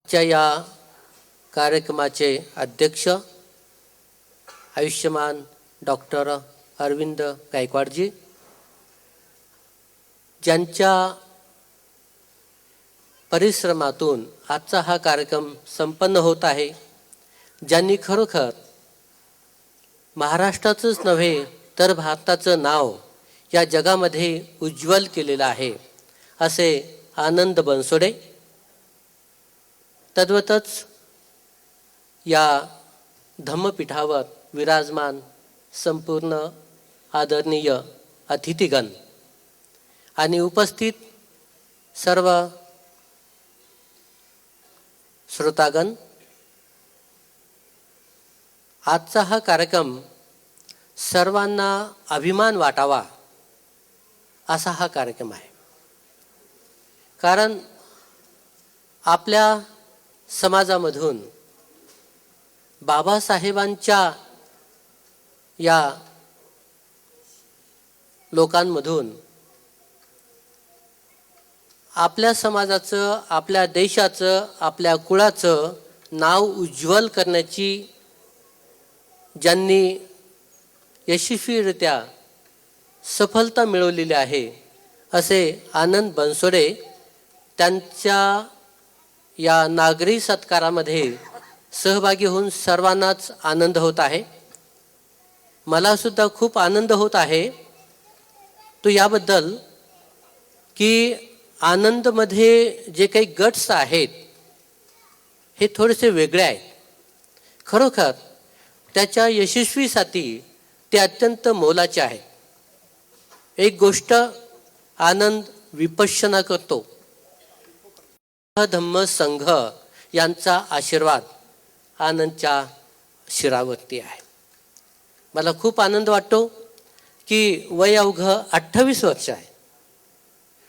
च्या या कार्यक्रमाचे अध्यक्ष आयुष्यमान डॉक्टर अरविंद गायकवाडजी, ज्यांच्या परिश्रमातून आजचा हा कार्यक्रम संपन्न होत आहे, ज्यांनी खरोखर महाराष्ट्राचंच नव्हे तर भारताचं नाव या जगामध्ये उज्ज्वल केलेलं आहे, असे आनंद बनसोडे। तद्वतच या धम्मपीठावर विराजमान संपूर्ण आदरणीय अतिथीगण आणि उपस्थित सर्व श्रोतागण, आजचा हा कार्यक्रम सर्वांना अभिमान वाटावा असा हा कार्यक्रम आहे। कारण आपल्या समाजामधून बाबासाहेबांच्या या लोकांमधून आपल्या समाजाचं, आपल्या देशाचं, आपल्या कुळाचं नाव उज्ज्वल करण्याची ज्यांनी यशस्वीरित्या सफलता मिळवलेली आहे, असे आनंद बनसोडे, त्यांच्या या नागरी सत्कारामध्ये सहभागी होऊन सर्वांनाच आनंद होत आहे। मला सुद्धा खूप आनंद होत आहे तो याबद्दल की आनंदमध्ये जे काही गट्स आहेत हे थोडेसे वेगळे आहेत। खरोखर त्याच्या यशस्वीसाठी ते अत्यंत मोलाचे आहेत। एक गोष्ट, आनंद विपश्यना करतो, धम्म संघ यांचा आशीर्वाद आनंदच्या शिरावरती आहे। मला खूप आनंद वाटतो की वय अवघं 28 वर्ष आहे।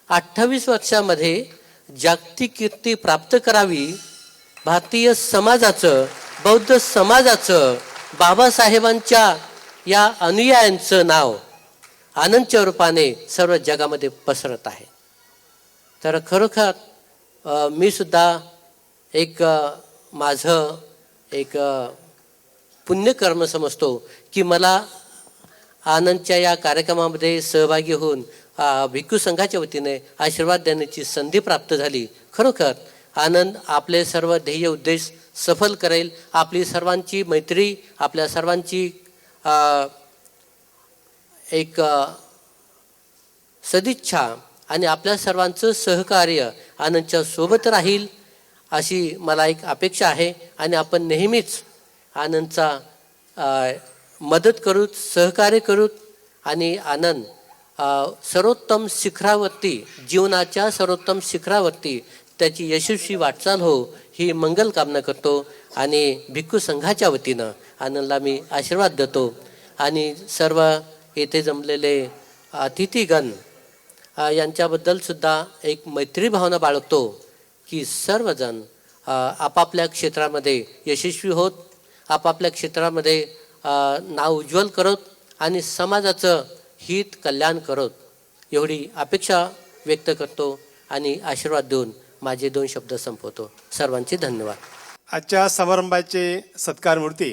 28 वर्षामध्ये जागतिक कीर्ती प्राप्त करावी, भारतीय समाजाचं, बौद्ध समाजाचं, बाबासाहेबांच्या या अनुयायांचं नाव आनंदच्या रूपाने सर्व जगामध्ये पसरत आहे। तर खरोखर मी सुद्धा एक माझं एक पुण्यकर्म समजतो की मला आनंदच्या या कार्यक्रमामध्ये सहभागी होऊन भिक्खू संघाच्या वतीने आशीर्वाद देण्याची संधी प्राप्त झाली। खरोखर आनंद आपले सर्व ध्येय उद्देश सफल करेल। आपली सर्वांची मैत्री, आपल्या सर्वांची एक सदिच्छा आणि आपल्या सर्वांचं सहकार्य आनंदच्या सोबत राहील अशी मला एक अपेक्षा आहे। आणि आपण नेहमीच आनंदचा मदत करूत, सहकार्य करूत आणि आनंद सर्वोत्तम शिखरावरती, जीवनाच्या सर्वोत्तम शिखरावरती त्याची यशस्वी वाटचाल हो, ही मंगल कामना करतो। आणि भिक्खू संघाच्या वतीनं आनंदला मी आशीर्वाद देतो। आणि सर्व येथे जमलेले अतिथीगण यांच्याबद्दल सुद्धा एक मैत्री भावना बाळगतो की सर्वजण आपापल्या क्षेत्रामध्ये यशस्वी होत, आपापल्या क्षेत्रामध्ये नाव उज्ज्वल करत आणि समाजाचं हित कल्याण करत, एवढी अपेक्षा व्यक्त करतो आणि आशीर्वाद देऊन माझे 2 शब्द संपवतो। सर्वांचे धन्यवाद। आजच्या समारंभाचे सत्कारमूर्ती,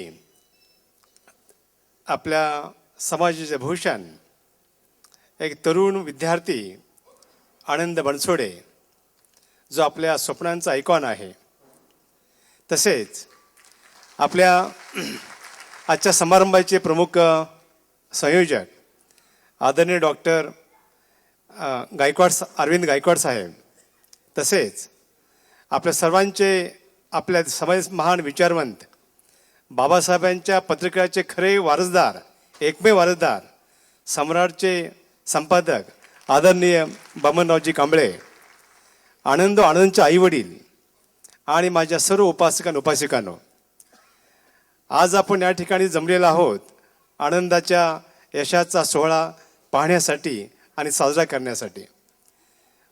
आपल्या समाजाचे भूषण, एक तरुण विद्यार्थी आनंद बनसोडे, जो आपल्या स्वप्नांचा आयकॉन आहे। तसेच आपल्या आजच्या समारंभाचे प्रमुख संयोजक आदरणीय डॉक्टर अरविंद गायकवाड साहेब, तसेच आपल्या सर्वांचे, आपल्या समाज महान विचारवंत, बाबासाहेबांच्या पत्रकाराचे खरे वारसदार, एकमेव वारसदार, सम्राटचे संपादक आदरणीय बमनरावजी कांबळे, आनंदचे आईवडील आणि माझ्या सर्व उपासिकांनो, आज आपण या ठिकाणी जमलेलो आहोत आनंदाच्या यशाचा सोहळा पाहण्यासाठी आणि साजरा करण्यासाठी।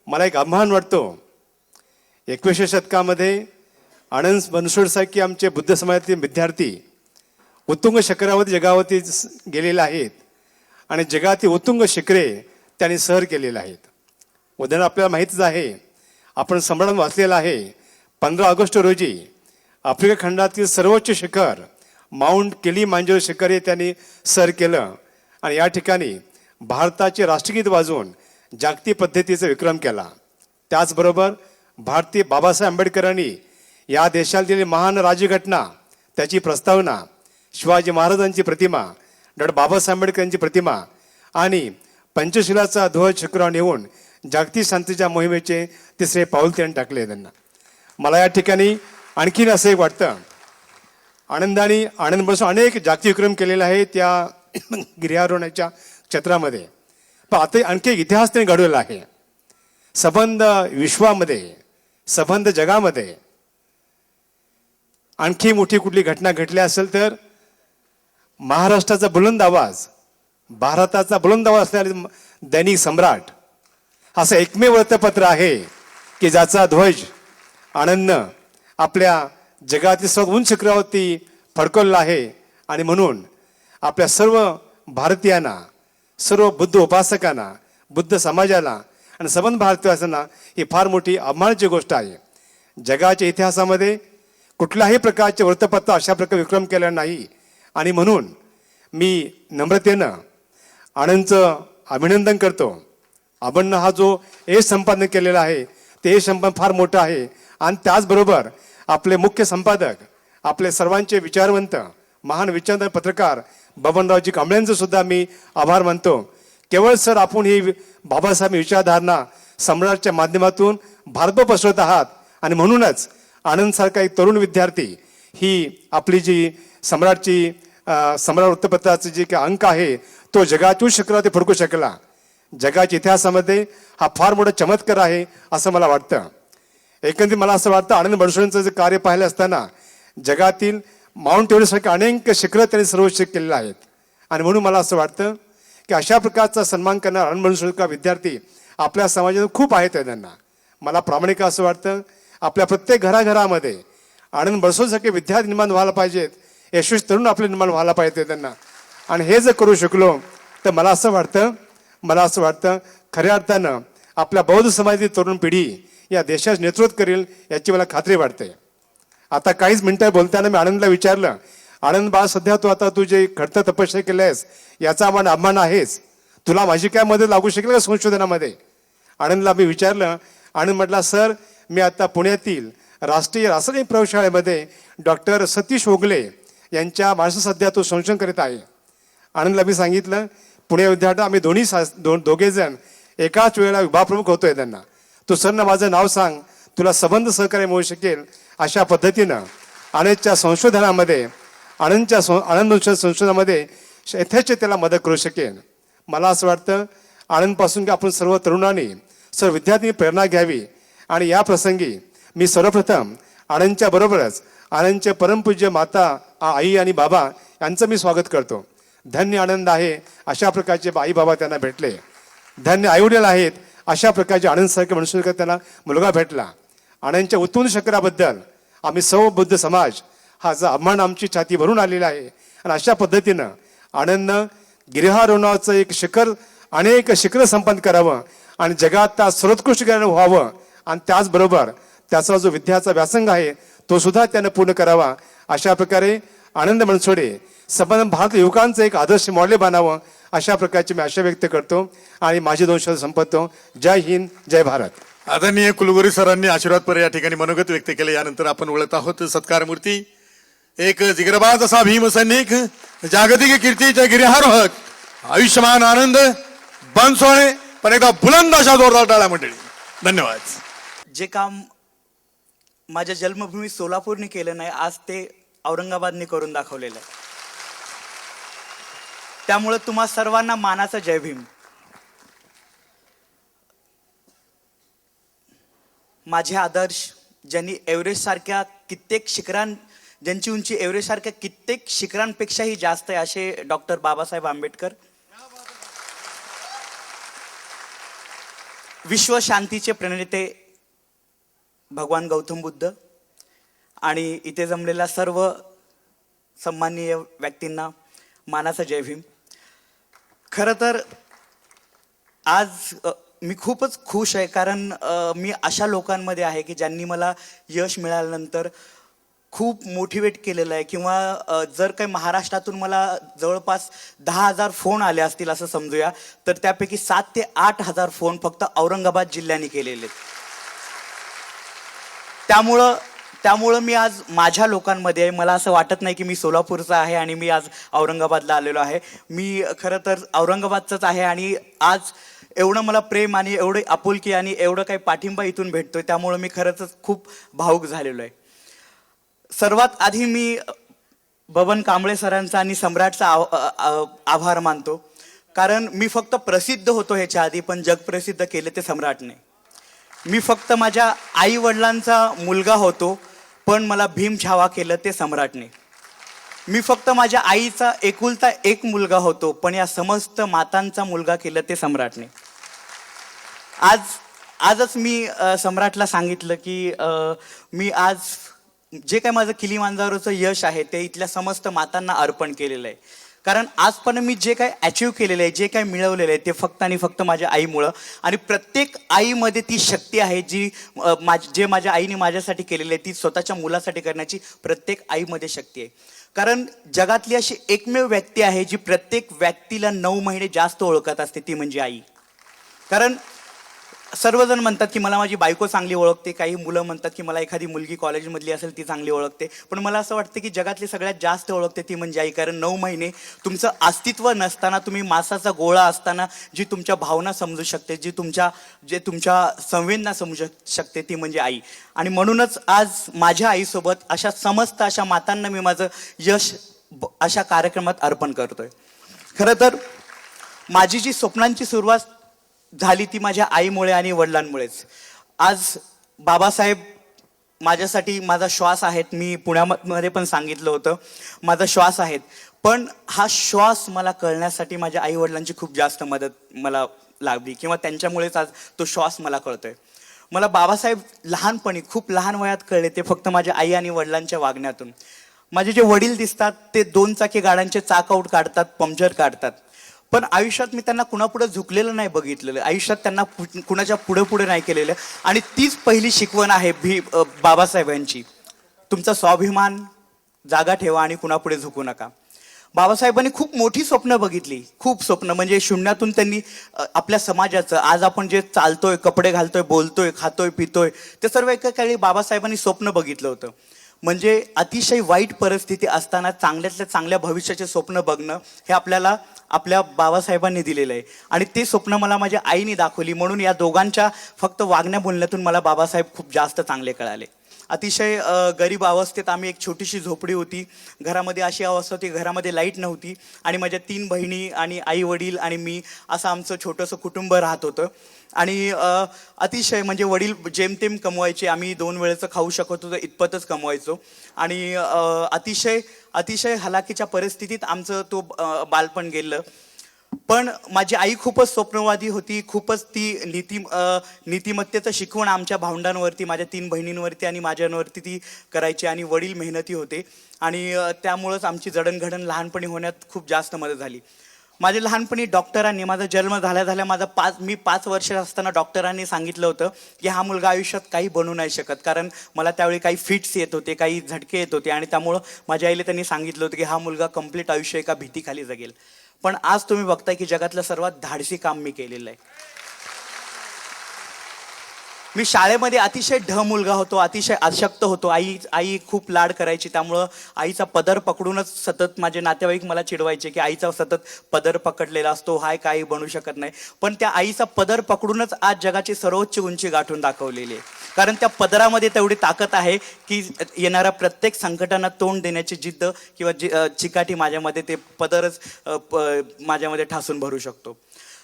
मला एक आव्हान वाटतो, 21व्या शतकामध्ये आनंद बनसोडसारखे आमचे बुद्ध समाजातील विद्यार्थी उत्तुंग शिखरावरती जगावरती गेलेले आहेत आणि जगातील उत्तुंग शिखरे त्यांनी सर केलेले आहेत। उदाहरण आपल्याला माहीतच आहे, आपण सम्राट वाचलेला आहे, 15 ऑगस्ट रोजी आफ्रिका खंडातील सर्वोच्च शिखर माउंट किलिमांजारो शिखर हे त्यांनी सर केलं आणि या ठिकाणी भारताचे राष्ट्रगीत वाजवून जागतिक पद्धतीचा विक्रम केला. त्याचबरोबर भारतीय बाबासाहेब आंबेडकरांनी या देशातील महान राज्यघटना, त्याची प्रस्तावना, शिवाजी महाराजांची प्रतिमा, डॉक्टर बाबासाहेब आंबेडकरांची प्रतिमा आणि पंचशिलाचा ध्वज शिखरावर नेऊन जागतिक शांतीच्या मोहिमेचे तिसरे पाऊल त्यांनी टाकले. त्यांना मला या ठिकाणी आणखीन असं एक वाटतं, आनंदाने आनंद बसून अनेक जागतिक विक्रम केलेले आहे त्या गिर्यारोहणाच्या क्षेत्रामध्ये. पण आता आणखी एक इतिहास त्यांनी घडवलेला आहे. संबंध विश्वामध्ये, संबंध जगामध्ये आणखी मोठी कुठली घटना घडली असेल तर महाराष्ट्राचा बुलंद आवाज, भारताचा बुलंद आवाज असणारे दैनिक सम्राट असं एकमेव वृत्तपत्र आहे की ज्याचा ध्वज आनंदनं आपल्या जगातील सर्व उंच शिखरावरती फडकवलेला आहे. आणि म्हणून आपल्या सर्व भारतीयांना, सर्व बुद्ध उपासकांना, बुद्ध समाजाला आणि संबंध भारतीयांना ही फार मोठी अभिमानाची गोष्ट आहे. जगाच्या इतिहासामध्ये कुठल्याही प्रकारचे वृत्तपत्र अशा प्रकारे विक्रम केला नाही. आणि म्हणून मी नम्रतेनं आनंदचं अभिनंदन करतो. आपण हा जो यश संपादन केलेला आहे ते यश संपादन फार मोठं आहे. आणि त्याचबरोबर आपले मुख्य संपादक, आपले सर्वांचे विचारवंत, महान विचारवंत पत्रकार बबनरावजी कांबळेंचं सुद्धा मी आभार मानतो. केवळ सर आपण ही बाबासाहेब विचारधारणा सम्राटच्या माध्यमातून भारतभर पसरवत आहात आणि म्हणूनच आनंदसारखा एक तरुण विद्यार्थी ही आपली जी सम्राटची सम्राट वृत्तपत्राचे जे काही अंक आहे तो जगाच्या शिखरावरती फडकू शकला. जगाच्या इतिहासामध्ये हा फार मोठा चमत्कार आहे असं मला वाटतं. एकंदरीत मला असं वाटतं आनंद बनसोडेंचं जे कार्य पाहिलं असताना जगातील माउंट एव्हरेस्टसारखे अनेक शिखरं त्यांनी सर्वोच्च केलेले आहेत. आणि म्हणून मला असं वाटतं की अशा प्रकारचा सन्मान करणारा आनंद बनसोडे विद्यार्थी आपल्या समाजात खूप आहेत. त्यांना मला प्रामाणिक असं वाटतं आपल्या प्रत्येक घराघरामध्ये आनंद बनसोडेसारखे विद्यार्थी निर्माण व्हायला पाहिजेत, यशस्वी तरुण आपले निर्माण व्हायला पाहिजे त्यांना. आणि हे जर करू शकलो तर मला असं वाटतं खऱ्या अर्थानं आपल्या बौद्ध समाजातील तरुण पिढी या देशाचं नेतृत्व करेल याची मला खात्री वाटते. आता काहीच मिनिटं बोलताना मी आनंदला विचारलं, आनंद बा सध्या तू जे खडतर तपश्चर्या केली आहेस याचा आम्हाला अभिमान आहेच, तुला माझी काय मदत लागू शकेल का संशोधनामध्ये? आनंदला मी विचारलं. आनंद म्हटला, सर मी आता पुण्यातील राष्ट्रीय रासायनिक प्रयोगशाळेमध्ये डॉक्टर सतीश ओगले यांच्या माणसं सध्या तो संशोधन करीत आहे. आनंदला मी सांगितलं, पुणे विद्यार्थी आम्ही दोघे जण एकाच वेळेला विभाग प्रमुख होतोय. त्यांना तू सरना माझं नाव सांग, तुला संबंध सहकार्य मिळू शकेल. अशा पद्धतीनं आनंदच्या संशोधनामध्ये आनंद संशोधनामध्ये यथेच्छ त्याला मदत करू शकेल. मला असं वाटतं आनंदपासून की आपण सर्व तरुणांनी, सर्व विद्यार्थ्यांनी प्रेरणा घ्यावी. आणि या प्रसंगी मी सर्वप्रथम आनंदच्या बरोबरच आनंदचे परमपूज्य माता, आई आणि बाबा यांचं मी स्वागत करतो. धन्य आनंद आहे अशा प्रकारचे आई बाबा त्यांना भेटले. धन्य आईवडील आहेत अशा प्रकारचे आनंदसारखे मनुष्य त्यांना मुलगा भेटला. आनंदच्या उत्तुंग शिखराबद्दल आम्ही सर्व बुद्ध समाज हा जो अभिमान आमची छाती भरून आलेला आहे. आणि अशा पद्धतीनं आनंदनं गिर्यारोहणाचं एक शिखर, अनेक शिखरं संपन्न करावं आणि जगात त्या सर्वोत्कृष्ट ज्ञान व्हावं. आणि त्याचबरोबर त्याचा जो विद्याचा व्यासंग आहे तो सुद्धा त्यानं पूर्ण करावा. अशा प्रकारे आनंद बनसोडे संबंध भारत युवकांचं एक आदर्श मॉडेल बनावं अशा प्रकारची मी आशा व्यक्त करतो आणि माझे 2 शब्द संपवतो. जय हिंद, जय भारत. आदरणीय कुलगुरू सरांनी आशीर्वादपर या ठिकाणी मनोगत व्यक्त केले. यानंतर आपण वळत आहोत सत्कारमूर्ती, एक जिगरबाज असा भीमसैनिक, जागतिक कीर्तीचे गिर्यारोहक आयुष्यमान आनंद बनसोडे. पण एकदा बुलंद अशा जोरदार टाळ्या मंडळी. धन्यवाद. जे काम माझ्या जन्मभूमी सोलापूरने केलं नाही, आज ते औरंगाबादने करून दाखवलेलं आहे. त्यामुळे तुम्हा सर्वांना मानाचा जय भीम. माझे आदर्श ज्यांनी एव्हरेस्ट सारख्या कित्येक ज्यांची उंची एव्हरेस्ट सारख्या कित्येक शिखरांपेक्षाही जास्त आहे असे डॉक्टर बाबासाहेब आंबेडकर, विश्व शांतीचे प्रणेते भगवान गौतम बुद्ध आणि इथे जमलेल्या सर्व सन्माननीय व्यक्तींना मानाचा जय भीम. खरं तर आज मी खूपच खुश आहे, कारण मी अशा लोकांमध्ये आहे की ज्यांनी मला यश मिळाल्यानंतर खूप मोटिवेट केलेलं आहे, किंवा जर काही महाराष्ट्रातून मला जवळपास 10,000 फोन आले असतील असं समजूया, तर त्यापैकी 7,000 ते 8,000 फोन फक्त औरंगाबाद जिल्ह्याने केलेले आहेत. त्यामुळं मी आज माझ्या लोकांमध्ये आहे. मला असं वाटत नाही की मी सोलापूरचा आहे आणि मी आज औरंगाबादला आलेलो आहे. मी खरं तर औरंगाबादचाच आहे, आणि आज एवढं मला प्रेम आणि एवढी आपुलकी आणि एवढं काही पाठिंबा इथून भेटतोय, त्यामुळं मी खरंच खूप भावुक झालेलो आहे. सर्वात आधी मी बबन कांबळे सरांचा आणि सम्राटचा आभार मानतो, कारण मी फक्त प्रसिद्ध होतो ह्याच्या आधी, पण जगप्रसिद्ध केले ते सम्राटने. मी फक्त माझ्या आई वडिलांचा मुलगा होतो, पण मला भीम छावा केलं ते सम्राटने. मी फक्त माझ्या आईचा एकुलता एक मुलगा होतो, पण या समस्त मातांचा मुलगा केलं ते सम्राटने. आजच मी सम्राटला सांगितलं की मी आज जे काही माझं किलीमांजारोचं यश आहे ते इथल्या समस्त मातांना अर्पण केलेलं आहे. कारण आजपर्यंत मी जे काही अचीव केलेलं आहे, जे काही मिळवलेलं आहे, ते फक्त आणि फक्त माझ्या आईमुळं. आणि प्रत्येक आईमध्ये ती शक्ती आहे जी जे माझ्या आईने माझ्यासाठी केलेली आहे, ती स्वतःच्या मुलासाठी करण्याची प्रत्येक आईमध्ये शक्ती आहे. कारण जगातली अशी एकमेव व्यक्ती आहे जी प्रत्येक व्यक्तीला 9 महिने जास्त ओळखत असते, ती म्हणजे आई. कारण सर्वजण म्हणतात की मला माझी बायको चांगली ओळखते, काही मुलं म्हणतात की मला एखादी मुलगी कॉलेजमधली असेल ती चांगली ओळखते, पण मला असं वाटतं की जगातली सगळ्यात जास्त ओळखते ती म्हणजे आई. कारण 9 महिने तुमचं अस्तित्व नसताना, तुम्ही मांसाचा गोळा असताना, जी तुमच्या भावना समजू शकते, जे तुमच्या संवेदना समजू शकते, ती म्हणजे आई. आणि म्हणूनच आज माझ्या आईसोबत अशा समस्त अशा मातांना मी माझं यश अशा कार्यक्रमात अर्पण करतोय. खरं तर माझी जी स्वप्नांची सुरुवात झाली ती माझ्या आईमुळे आणि वडिलांमुळेच. आज बाबासाहेब माझ्यासाठी माझा श्वास आहेत. मी पुण्यामध्ये पण सांगितलं होतं, माझा श्वास आहेत. पण हा श्वास मला कळण्यासाठी माझ्या आई वडिलांची खूप जास्त मदत मला लागली, किंवा त्यांच्यामुळेच आज तो श्वास मला कळतोय. मला बाबासाहेब लहानपणी खूप लहान वयात कळले, ते फक्त माझ्या आई आणि वडिलांच्या वागण्यातून. माझे जे वडील दिसतात ते 2 चाकी गाड्यांचे चाक आऊट काढतात, पंक्चर काढतात, पण आयुष्यात मी त्यांना कुणापुढे झुकलेलं नाही बघितलेलं, आयुष्यात त्यांना कुणाच्या पुढे नाही केलेलं. आणि तीच पहिली शिकवण आहे बाबासाहेबांची, तुमचा स्वाभिमान जागा ठेवा आणि कुणापुढे झुकू नका. बाबासाहेबांनी खूप मोठी स्वप्न बघितली, खूप स्वप्न. म्हणजे शून्यातून त्यांनी आपल्या समाजाचं, आज आपण जे चालतोय, कपडे घालतोय, बोलतोय, खातोय, पितोय, ते सर्व एका काळी बाबासाहेबांनी स्वप्न बघितलं होतं. म्हणजे अतिशय वाईट परिस्थिती असताना चांगल्यातल्या चांगल्या भविष्याचे स्वप्न बघणं हे आपल्याला आपल्या बाबासाहेबांनी दिलेलं आहे. आणि ते स्वप्न मला माझ्या आईने दाखवली. म्हणून या दोघांच्या फक्त वागण्या बोलण्यातून मला बाबासाहेब खूप जास्त चांगले कळाले. अतिशय गरीब अवस्थेत आम्ही, एक छोटीशी झोपडी होती घरामध्ये, अशी अवस्था होती घरामध्ये लाईट नव्हती, आणि माझ्या 3 बहिणी आणि आई वडील आणि मी, असं आमचं छोटंसं कुटुंब राहत होतं. आणि अतिशय म्हणजे वडील जेमतेम कमवायचे, आम्ही 2 वेळेचं खाऊ शकत होतो इतपतच कमवायचो. आणि अतिशय हलाखीच्या परिस्थितीत आमचं तो बालपण गेलं. पण माझी आई खूपच स्वप्नवादी होती, खूपच ती नीतिमत्तेचं शिकवण आमच्या भावंडांवरती, माझ्या 3 बहिणींवरती आणि माझ्यांवरती ती करायची. आणि वडील मेहनती होते, आणि त्यामुळंच आमची जडणघडण लहानपणी होण्यात खूप जास्त मदत झाली. माझ्या लहानपणी डॉक्टरांनी, माझा जन्म झाल्या मी 5 वर्ष असताना डॉक्टरांनी सांगितलं होतं की हा मुलगा आयुष्यात काही बनू नाही शकत. कारण मला त्यावेळी काही फिट्स येत होते, काही झटके येत होते, आणि त्यामुळं माझ्या आईला त्यांनी सांगितलं होतं की हा मुलगा कंप्लीट आयुष्य एका भीतीखाली जगेल. पण आज तुम्ही बघताय की जगातलं सर्वात धाडसी काम मी केलेलं आहे. मी शाळेमध्ये अतिशय मुलगा होतो, अतिशय अशक्त होतो. आई खूप लाड करायची, त्यामुळं आईचा पदर पकडूनच सतत माझे नातेवाईक मला चिडवायचे की आईचा सतत पदर पकडलेला असतो, हाय काही बनू शकत नाही. पण त्या आईचा पदर पकडूनच आज जगाची सर्वोच्च उंची गाठून दाखवलेली आहे. कारण त्या पदरामध्ये तेवढी ताकद आहे की येणाऱ्या प्रत्येक संकटांना तोंड देण्याची जिद्द किंवा चिकाटी माझ्यामध्ये, ते पदरच माझ्यामध्ये ठासून भरू शकतो.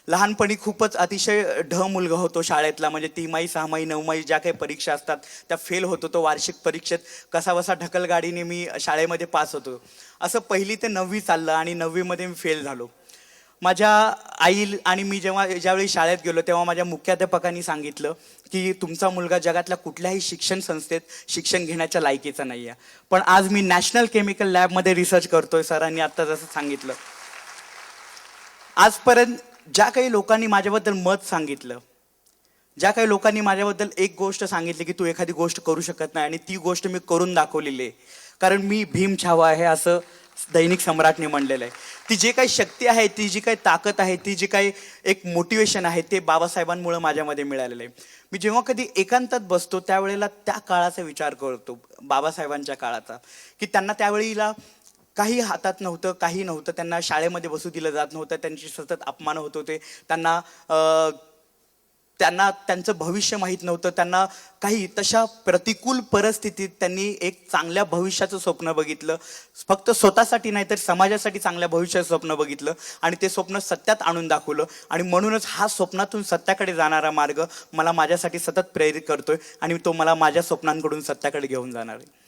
लहानपणी खूपच अतिशय मुलगा होतो शाळेतला. म्हणजे 3माही, 6माही, 9माही ज्या काही परीक्षा असतात त्या फेल होतो. तो वार्षिक परीक्षेत कसाबसा ढकलगाडीने मी शाळेमध्ये पास होतो. असं 1ली ते 9वी चाललं, आणि 9वीमध्ये मी फेल झालो. माझ्या आई आणि मी ज्यावेळी शाळेत गेलो तेव्हा माझ्या मुख्याध्यापकांनी सांगितलं की तुमचा मुलगा जगातल्या कुठल्याही शिक्षण संस्थेत शिक्षण घेण्याच्या लायकीचा नाही आहे. पण आज मी नॅशनल केमिकल लॅबमध्ये रिसर्च करतोय. सरांनी आत्ता जसं सांगितलं, आजपर्यंत ज्या काही लोकांनी माझ्याबद्दल मत सांगितलं ज्या काही लोकांनी माझ्याबद्दल एक गोष्ट सांगितली की तू एखादी गोष्ट करू शकत नाही, आणि ती गोष्ट मी करून दाखवलेली आहे. कारण मी भीम छावा आहे असं दैनिक सम्राटने म्हणलेलं आहे. ती जे काही शक्ती आहे, ती जी काही ताकद आहे, ती जी काही एक मोटिवेशन आहे, ते बाबासाहेबांमुळे माझ्यामध्ये मिळालेलं आहे. मी जेव्हा कधी एकांतात बसतो त्यावेळेला त्या काळाचा विचार करतो, बाबासाहेबांच्या काळाचा, की त्यांना त्यावेळेला काही हातात नव्हतं, काही नव्हतं, त्यांना शाळेमध्ये बसू दिलं जात नव्हतं, त्यांची सतत अपमान होत होते, त्यांना त्यांचं भविष्य माहीत नव्हतं, त्यांना काही तशा प्रतिकूल परिस्थितीत त्यांनी एक चांगल्या भविष्याचं स्वप्न बघितलं. फक्त स्वतःसाठी नाही तर समाजासाठी चांगल्या भविष्याचं स्वप्न बघितलं आणि ते स्वप्न सत्यात आणून दाखवलं. आणि म्हणूनच हा स्वप्नातून सत्याकडे जाणारा मार्ग मला माझ्यासाठी सतत प्रेरित करतोय आणि तो मला माझ्या स्वप्नांकडून सत्याकडे घेऊन जाणार आहे.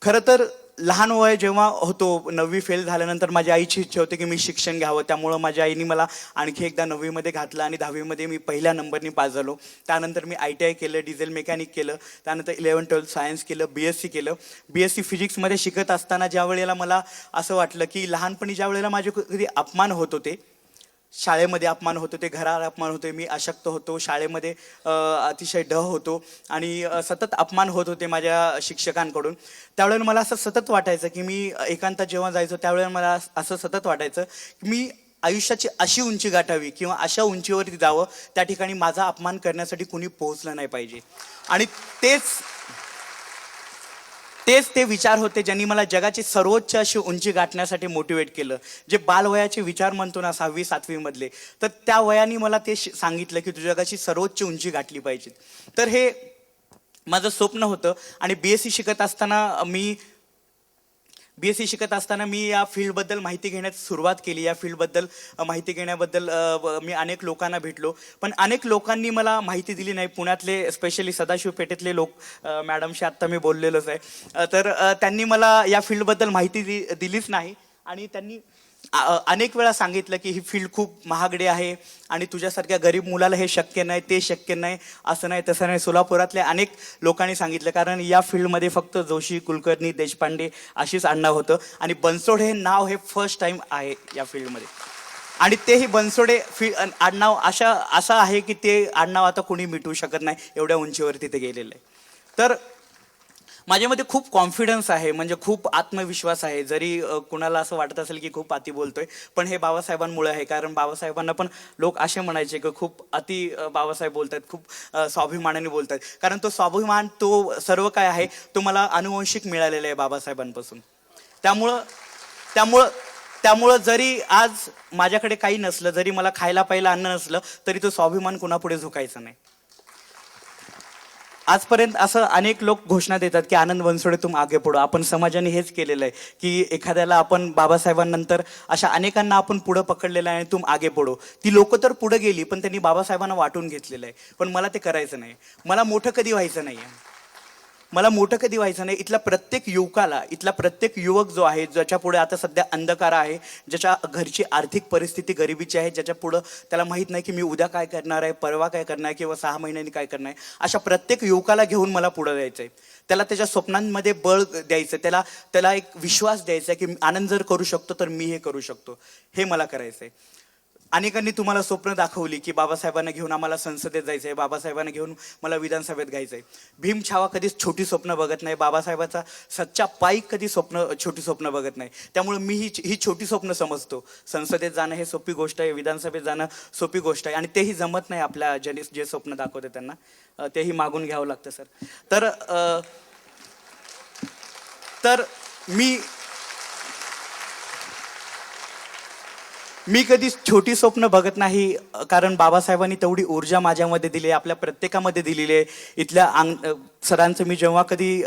खरं तर लहान वय जेव्हा होतो, 9वी फेल झाल्यानंतर माझ्या आईची इच्छा होती की मी शिक्षण घ्यावं. त्यामुळं माझ्या आईने मला आणखी एकदा 9वीमध्ये घातलं आणि 10वीमध्ये मी पहिल्या नंबरनी पास झालो. त्यानंतर मी ITI केलं, डिझेल मेकॅनिक केलं, त्यानंतर 11-12 सायन्स केलं, BSc केलं. BSc फिजिक्समध्ये शिकत असताना ज्या वेळेला मला असं वाटलं की लहानपणी ज्या वेळेला माझे कधी अपमान होत होते, शाळेमध्ये अपमान होत होते, घरात अपमान होते, मी अशक्त होतो, शाळेमध्ये अतिशय ढ होतो आणि सतत अपमान होत होते माझ्या शिक्षकांकडून. त्यावेळेला मला असं सतत वाटायचं की मी एकांतात जेव्हा जायचो त्यावेळेला मला असं सतत वाटायचं की मी आयुष्याची अशी उंची गाठावी किंवा अशा उंचीवरती जावं त्या ठिकाणी माझा अपमान करण्यासाठी कुणी पोहोचलं नाही पाहिजे. आणि तेच ते विचार होते ज्यांनी मला जगाची सर्वोच्च अशी उंची गाठण्यासाठी मोटिवेट केलं. जे बालवयाचे विचार म्हणतो ना 6वी-7वी मधले, तर त्या वयाने मला ते सांगितलं की तू जगाची सर्वोच्च उंची गाठली पाहिजे. तर हे माझं स्वप्न होतं. आणि BSc शिकत असताना मी या फील्डबद्दल माहिती घेण्यास सुरुवात केली. या फील्डबद्दल माहिती घेण्याबद्दल मी अनेक लोकांना भेटलो, पण अनेक लोकांनी मला माहिती दिली नाही. पुण्यातले स्पेशली सदाशिव पेठेतले लोक, मॅडमशी आत्ता मी बोललेलोच आहे, तर त्यांनी मला या फील्डबद्दल माहिती दिलीच नाही. आणि त्यांनी अनेक वेळा सांगितलं की ही फील्ड खूप महागडी आहे आणि तुझ्यासारख्या गरीब मुलाला हे शक्य नाही, ते शक्य नाही, असं नाही तसं नाही. सोलापुरातल्या अनेक लोकांनी सांगितलं, कारण या फील्डमध्ये फक्त जोशी, कुलकर्णी, देशपांडे अशीच आडनाव होतं आणि बनसोड हे नाव हे फर्स्ट टाइम आहे या फील्डमध्ये. आणि तेही बनसोडे आडनाव असं आहे की ते आडनाव आता कोणी मिटवू शकत नाही, एवढ्या उंचीवरती ते गेलेलं आहे. तर माझ्यामध्ये खूप कॉन्फिडन्स आहे, म्हणजे खूप आत्मविश्वास आहे. जरी कुणाला असं वाटत असेल की खूप अति बोलतोय, पण हे बाबासाहेबांमुळे आहे. कारण बाबासाहेबांना पण लोक असे म्हणायचे की खूप बाबासाहेब बोलतात, खूप स्वाभिमानाने बोलतात. कारण तो स्वाभिमान, तो सर्व काय आहे, तो मला अनुवंशिक मिळालेला आहे बाबासाहेबांपासून. त्यामुळं जरी आज माझ्याकडे काही नसलं, जरी मला खायला प्यायला अन्न नसलं, तरी तो स्वाभिमान कुणापुढे झुकायचा नाही. आजपर्यंत असं अनेक लोक घोषणा देतात की आनंद बनसोडे तुम आगे पडो. आपण समाजाने हेच केलेलं आहे की एखाद्याला आपण बाबासाहेबांनंतर अशा अनेकांना आपण पुढं पकडलेलं आहे, तुम आगे पडो. ती लोक तर पुढे गेली, पण त्यांनी बाबासाहेबांना वाटून घेतलेलं आहे. पण मला ते करायचं नाही. मला मोठं कधी व्हायचं नाही. इथला प्रत्येक युवकाला, इथला प्रत्येक युवक जो आहे, ज्याच्या पुढे आता सध्या अंधकार आहे, ज्याच्या घरची आर्थिक परिस्थिती गरिबीची आहे, ज्याच्या पुढं त्याला माहीत नाही की मी उद्या काय करणार आहे, परवा काय करणार आहे किंवा 6 महिन्यांनी काय करणार आहे, अशा प्रत्येक युवकाला घेऊन मला पुढं जायचं आहे. त्याला त्याच्या स्वप्नांमध्ये बळ द्यायचं, त्याला एक विश्वास द्यायचा आहे की आनंद जर करू शकतो तर मी हे करू शकतो. हे मला करायचं आहे. अनेकांनी तुम्हाला स्वप्न दाखवली की बाबासाहेबांना घेऊन आम्हाला संसदेत जायचं आहे, बाबासाहेबांना घेऊन मला विधानसभेत घ्यायचं आहे. भीम छावा कधीच छोटी स्वप्न बघत नाही. बाबासाहेबाचा सच्चा पाईक कधी छोटी स्वप्न बघत नाही. त्यामुळे मी ही छोटी स्वप्न समजतो. संसदेत जाणं हे सोपी गोष्ट आहे, विधानसभेत जाणं सोपी गोष्ट आहे, आणि तेही जमत नाही आपल्या जे स्वप्न दाखवते त्यांना, तेही मागून घ्यावं लागतं सर. तर मी कधी छोटी स्वप्न बघत नाही, कारण बाबासाहेबांनी तेवढी ऊर्जा माझ्यामध्ये दिली आहे, आपल्या प्रत्येकामध्ये दिलेली आहे. इथल्या सरांचं मी जेव्हा कधी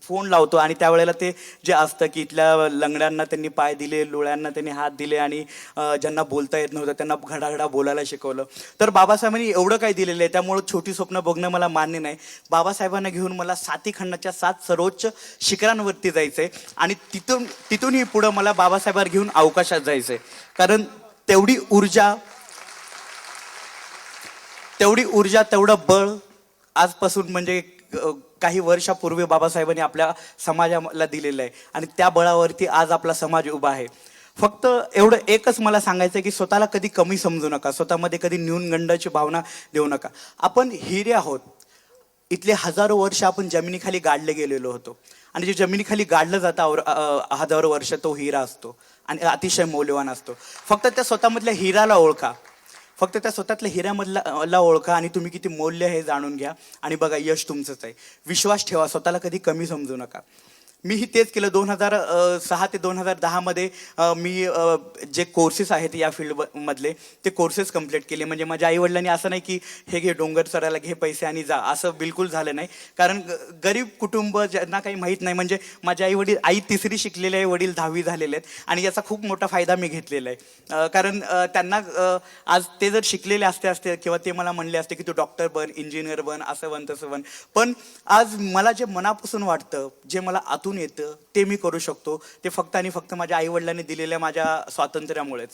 फोन लावतो आणि त्यावेळेला ते जे असतं की इथल्या लंगड्यांना त्यांनी पाय दिले, लोळ्यांना त्यांनी हात दिले आणि ज्यांना बोलता येत नव्हतं त्यांना घडाघडा बोलायला शिकवलं. तर बाबासाहेबांनी एवढं काही दिलेलं आहे, त्यामुळं छोटी स्वप्न बघणं मला मान्य नाही. बाबासाहेबांना घेऊन मला 7 खंडाच्या 7 सर्वोच्च शिखरांवरती जायचं आहे आणि तिथूनही पुढं मला बाबासाहेबांना घेऊन अवकाशात जायचं आहे. कारण तेवढी ऊर्जा, तेवढं बळ आजपासून म्हणजे काही वर्षापूर्वी बाबासाहेबांनी आपल्या समाजाला दिलेलं आहे आणि त्या बळावरती आज आपला समाज उभा आहे. फक्त एवढं एकच मला सांगायचं आहे की स्वतःला कधी कमी समजू नका, स्वतःमध्ये कधी न्यूनगंडाची भावना देऊ नका. आपण हिरे आहोत. इथले हजारो वर्ष आपण जमिनीखाली गाडले गेलेलो होतो आणि जे जमिनीखाली गाडलं जातं हजारो वर्ष तो हिरा असतो आणि अतिशय मौल्यवान असतो. फक्त त्या स्वतःमधल्या हिराला ओळखा, फक्त त्या स्वतःतल्या हिऱ्यामधला ओळखा आणि तुम्ही किती मौल्य हे जाणून घ्या आणि बघा यश तुमचंच आहे. विश्वास ठेवा, स्वतःला कधी कमी समजू नका. मीही तेच केलं. 2006 ते 2010 मध्ये मी जे कोर्सेस आहेत या फील्डमधले ते कोर्सेस कंप्लीट केले. म्हणजे माझ्या आईवडिलांनी असं नाही की हे घे डोंगर चढायला, घे पैसे आणि जा, असं बिलकुल झालं नाही. कारण गरीब कुटुंब ज्यांना काही माहीत नाही, म्हणजे माझे आई 3री शिकलेले आहे, वडील 10वी झालेले आहेत आणि याचा खूप मोठा फायदा मी घेतलेला आहे. कारण त्यांना आज ते जर शिकलेले असते किंवा ते मला म्हणले असते की तू डॉक्टर बन, इंजिनियर बन, असं बन तसं बन, पण आज मला जे मनापासून वाटतं, जे मला आतून येतं ते मी करू शकतो, ते फक्त आणि फक्त माझ्या आईवडिलांनी दिलेल्या माझ्या स्वातंत्र्यामुळेच.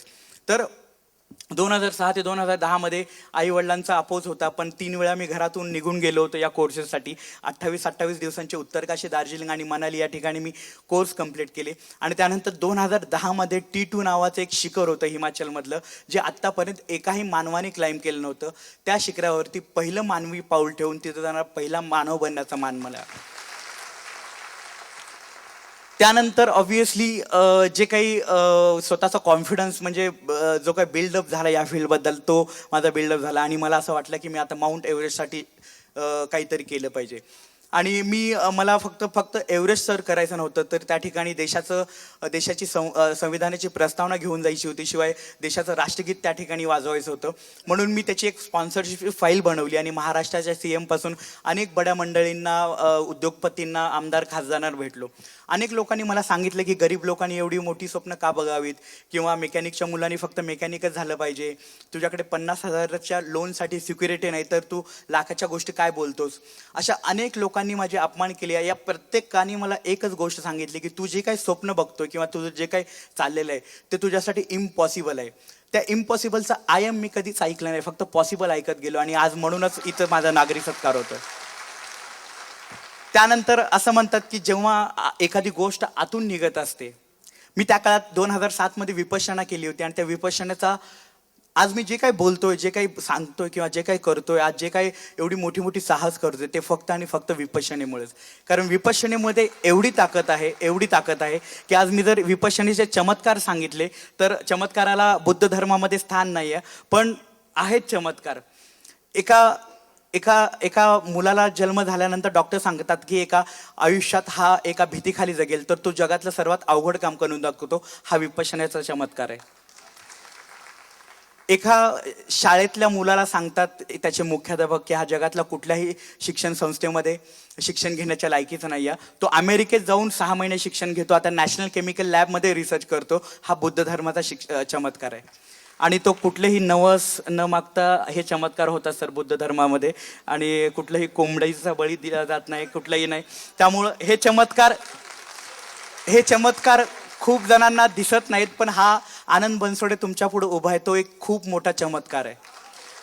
तर 2006 ते 2010 मध्ये आईवडिलांचा अपोज होता, पण 3 वेळा मी घरातून निघून गेलो होतो या कोर्सेससाठी. 28-28 दिवसांचे उत्तरकाशी, दार्जिलिंग आणि मनाली या ठिकाणी मी कोर्स कंप्लीट केले. आणि त्यानंतर 2010 मध्ये T2 नावाचं एक शिखर होतं हिमाचलमधलं, जे आत्तापर्यंत एकाही मानवाने क्लाइंब केलं नव्हतं. त्या शिखरावरती पहिलं मानवी पाऊल ठेवून तिथं जाणार पहिला मानव बनण्याचा मान मला. त्यानंतर ऑब्व्हियसली जे काही स्वतःचा कॉन्फिडन्स म्हणजे जो काही बिल्डअप झाला या फील्डबद्दल, तो माझा बिल्डअप झाला आणि मला असं वाटलं की मी आता माउंट एव्हरेस्टसाठी काहीतरी केलं पाहिजे. आणि मला फक्त एव्हरेस्ट सर करायचं नव्हतं, तर त्या ठिकाणी देशाची संविधानाची प्रस्तावना घेऊन जायची होती, शिवाय देशाचं राष्ट्रगीत त्या ठिकाणी वाजवायचं होतं. म्हणून मी त्याची एक स्पॉन्सरशिप फाईल बनवली आणि महाराष्ट्राच्या CM पासून अनेक बड्या मंडळींना, उद्योगपतींना, आमदार खासदारांना भेटलो. अनेक लोकांनी मला सांगितलं की गरीब लोकांनी एवढी मोठी स्वप्न का बघावीत, किंवा मेकॅनिकच्या मुलांनी फक्त मेकॅनिकच झालं पाहिजे, तुझ्याकडे 50,000च्या लोनसाठी सिक्युरिटी नाही तर तू लाखाच्या गोष्टी काय बोलतोस. अशा अनेक लोकांनी माझे अपमान केले. या प्रत्येकाने मला एकच गोष्ट सांगितली की तू जे काही स्वप्न बघतोय किंवा तुझं जे काही चाललेलं आहे ते तुझ्यासाठी इम्पॉसिबल आहे. त्या इम्पॉसिबलचा मी कधीच ऐकलं नाही, फक्त पॉसिबल ऐकत गेलो आणि आज म्हणूनच इथं माझा नागरी सत्कार होतो. त्यानंतर असं म्हणतात की जेव्हा एखादी गोष्ट आतून निघत असते, मी त्या काळात 2007 मध्ये विपश्यना केली होती आणि त्या विपश्यनेचा आज मी जे काही बोलतोय, जे काही सांगतोय किंवा जे काही करतोय, आज जे काही एवढी मोठी साहस करतोय, ते फक्त आणि फक्त विपश्यनेमुळेच. कारण विपश्यनेमध्ये एवढी ताकद आहे की आज मी जर विपश्यनेचे चमत्कार सांगितले तर चमत्काराला बुद्ध धर्मामध्ये स्थान नाही आहे, पण आहेत चमत्कार. एका मुलाला जन्म झाल्यानंतर डॉक्टर सांगतात की एका आयुष्यात हा एका भीतीखाली जगेल, तर तो जगातलं सर्वात अवघड काम करून दाखवतो. हा विपश्यनेचा चमत्कार आहे. एका शाळेतल्या मुलाला सांगतात त्याचे मुख्याध्यापक की हा जगातला कुठल्याही शिक्षण संस्थेमध्ये शिक्षण घेण्याच्या लायकीचा नाही आहे. तो अमेरिकेत जाऊन 6 महिने शिक्षण घेतो, आता नॅशनल केमिकल लॅबमध्ये रिसर्च करतो. हा बुद्ध धर्माचा चमत्कार आहे. आणि तो कुठलेही नवस न मागता हे चमत्कार होतात सर बुद्ध धर्मामध्ये, आणि कुठल्याही कोंबडीचा बळी दिला जात नाही, कुठलाही नाही. त्यामुळं हे चमत्कार खूप जणांना दिसत नाहीत, पण हा आनंद बनसोडे तुमच्या पुढे उभा आहे, तो एक खूप मोठा चमत्कार आहे,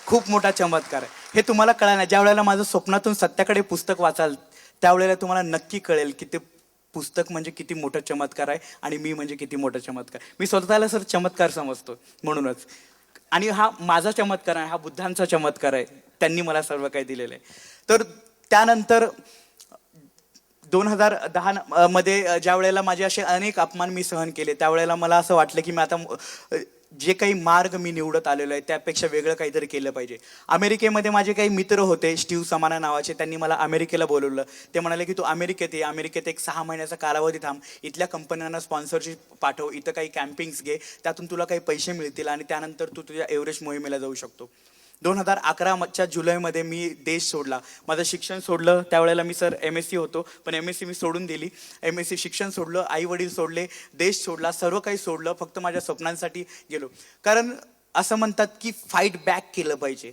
खूप मोठा चमत्कार आहे. हे तुम्हाला कळलं नाही. ज्या वेळेला माझं स्वप्नातून सत्याकडे पुस्तक वाचाल त्यावेळेला तुम्हाला नक्की कळेल की ते पुस्तक म्हणजे किती मोठा चमत्कार आहे आणि मी म्हणजे किती मोठा चमत्कार. मी स्वतःला सर चमत्कार समजतो म्हणूनच. आणि हा माझा चमत्कार आहे, हा बुद्धांचा चमत्कार आहे. त्यांनी मला सर्व काही दिलेलं आहे. तर त्यानंतर 2010 मध्ये ज्या वेळेला माझे असे अनेक अपमान मी सहन केले, त्यावेळेला मला असं वाटलं की मी आता जे काही मार्ग मी निवडत आलेलो आहे त्यापेक्षा वेगळं काहीतरी केलं पाहिजे. अमेरिकेमध्ये माझे काही मित्र होते, स्टीव्ह समाना नावाचे, त्यांनी मला अमेरिकेला बोलवलं. ते म्हणाले की तू अमेरिकेत ये, अमेरिकेत एक 6 महिन्याचा कालावधी थांब, इथल्या कंपन्यांना स्पॉन्सरशिप पाठव, इथं काही कॅम्पिंग्स घे, त्यातून तुला काही पैसे मिळतील आणि त्यानंतर तू तुझ्या एव्हरेस्ट मोहिमेला जाऊ शकतो. 2011च्या जुलैमध्ये मी देश सोडला, माझं शिक्षण सोडलं. त्यावेळेला मी सर MSc होतो, पण MSc मी सोडून दिली. MSc शिक्षण सोडलं, आई वडील सोडले, देश सोडला, सर्व काही सोडलं, फक्त माझ्या स्वप्नांसाठी गेलो. कारण असं म्हणतात की फाईट बॅक केलं पाहिजे.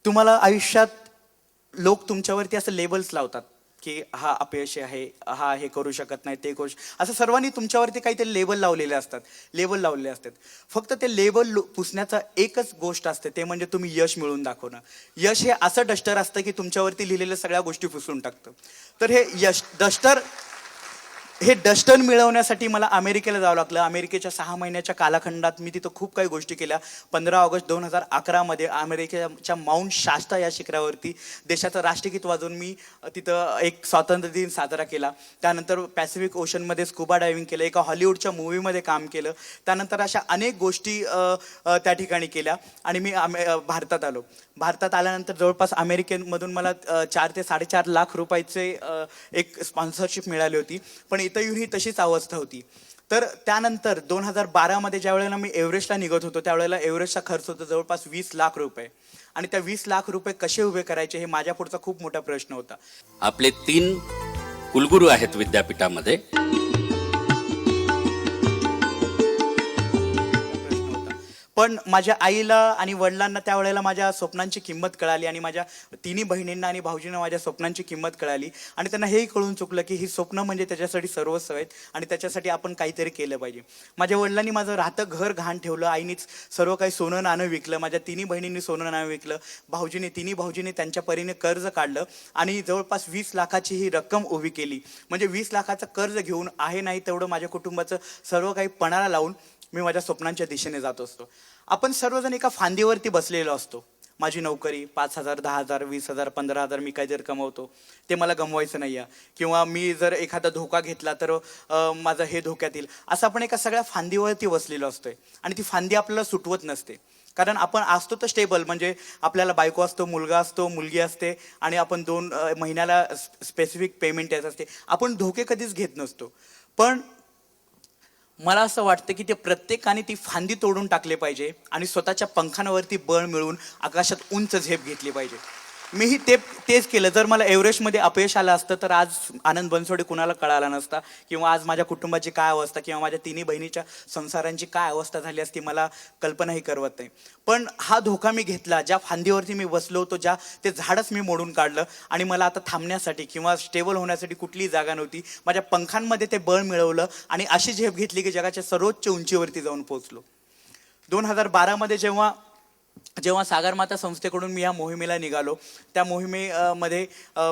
तुम्हाला आयुष्यात लोक तुमच्यावरती असं लेबल्स लावतात की हा अपयशी आहे, हा हे करू शकत नाही, ते करू असं सर्वांनी तुमच्यावरती काहीतरी लेबल लावलेले असतात. फक्त ते लेबल पुसण्याचा एकच गोष्ट असते, ते म्हणजे तुम्ही यश मिळवून दाखवणं. यश हे असं डस्टर असतं की तुमच्यावरती लिहिलेल्या सगळ्या गोष्टी पुसून टाकतं. तर हे यश डस्टर हे डस्टन मिळवण्यासाठी मला अमेरिकेला जावं लागलं. अमेरिकेच्या 6 महिन्याच्या कालखंडात मी तिथं खूप काही गोष्टी केल्या. 15 ऑगस्ट 2011 अमेरिकेच्या माउंट शास्ता या शिखरावरती देशाचं राष्ट्रगीत वाजवून मी तिथं एक स्वातंत्र्य दिन साजरा केला. त्यानंतर पॅसिफिक ओशनमध्ये स्कुबा डायव्हिंग केलं, एका हॉलिवूडच्या मूवीमध्ये काम केलं. त्यानंतर अशा अनेक गोष्टी त्या ठिकाणी केल्या आणि मी भारतात आलो. भारतात आल्यानंतर जवळपास अमेरिकेमधून मला 4 ते 4.5 लाख रुपयाचे एक स्पॉन्सरशिप मिळाली होती. पण इथं येऊनही तशीच अवस्था होती. तर त्यानंतर 2012 ज्या वेळेला मी एव्हरेस्टला निघत होतो त्यावेळेला एव्हरेस्टचा खर्च होता जवळपास 20 लाख रुपये. आणि त्या 20 लाख रुपये कसे उभे करायचे हे माझ्या पुढचा खूप मोठा प्रश्न होता. आपले 3 कुलगुरू आहेत विद्यापीठामध्ये. पण माझ्या आईला आणि वडिलांना त्यावेळेला माझ्या स्वप्नांची किंमत कळाली आणि माझ्या तिन्ही बहिणींना आणि भाऊजींना माझ्या स्वप्नांची किंमत कळाली. आणि त्यांना हेही कळून चुकलं की ही स्वप्न म्हणजे त्याच्यासाठी सर्वस्व आहेत आणि त्याच्यासाठी आपण काहीतरी केलं पाहिजे. माझ्या वडिलांनी माझं राहतं घर घाण ठेवलं. आईनीच सर्व काही सोनं नाणं विकलं. माझ्या तिन्ही बहिणींनी सोनं नाणं विकलं. तिन्ही भाऊजींनी त्यांच्या परीने कर्ज काढलं आणि जवळपास 20 लाखाची ही रक्कम उभी केली. म्हणजे 20 लाखाचं कर्ज घेऊन आहे नाही तेवढं माझ्या कुटुंबाचं सर्व काही पणाला लावून मी माझ्या स्वप्नांच्या दिशेने जात असतो. आपण सर्वजण एका फांदीवरती बसलेलो असतो. माझी नोकरी 5,000, 10,000, 20,000, 15,000 मी काही जर कमवतो ते मला गमवायचं नाही आहे. किंवा मी जर एखादा धोका घेतला तर माझं हे धोक्यात येईल. असं आपण एका सगळ्या फांदीवरती बसलेलो असतोय आणि ती फांदी आपल्याला सुटवत नसते. कारण आपण असतो तर स्टेबल, म्हणजे आपल्याला बायको असतो, मुलगा असतो, मुलगी असते आणि आपण 2 महिन्याला स्पेसिफिक पेमेंट येत असते. आपण धोके कधीच घेत नसतो. पण मला असं वाटतं की ते प्रत्येकाने ती फांदी तोडून टाकले पाहिजे आणि स्वतःच्या पंखांवरती बळ मिळवून आकाशात उंच झेप घेतली पाहिजे. मीही तेच केलं. जर मला एव्हरेस्टमध्ये अपयश आलं असतं तर आज आनंद बनसोडे कुणाला कळाला नसता किंवा आज माझ्या कुटुंबाची काय अवस्था किंवा माझ्या तिन्ही बहिणीच्या संसारांची काय अवस्था झाली असती मला कल्पनाही करवत नाही. पण हा धोका मी घेतला. ज्या फांदीवरती मी बसलो होतो, ते झाडच मी मोडून काढलं आणि मला आता थांबण्यासाठी किंवा स्टेबल होण्यासाठी कुठलीही जागा नव्हती. माझ्या पंखांमध्ये ते बळ मिळवलं आणि अशी झेप घेतली की जगाच्या सर्वोच्च उंचीवरती जाऊन पोहोचलो. 2012 जेव्हा सागरमाता संस्थेकडून मी या मोहिमेला निघालो, त्या मोहिमेमध्ये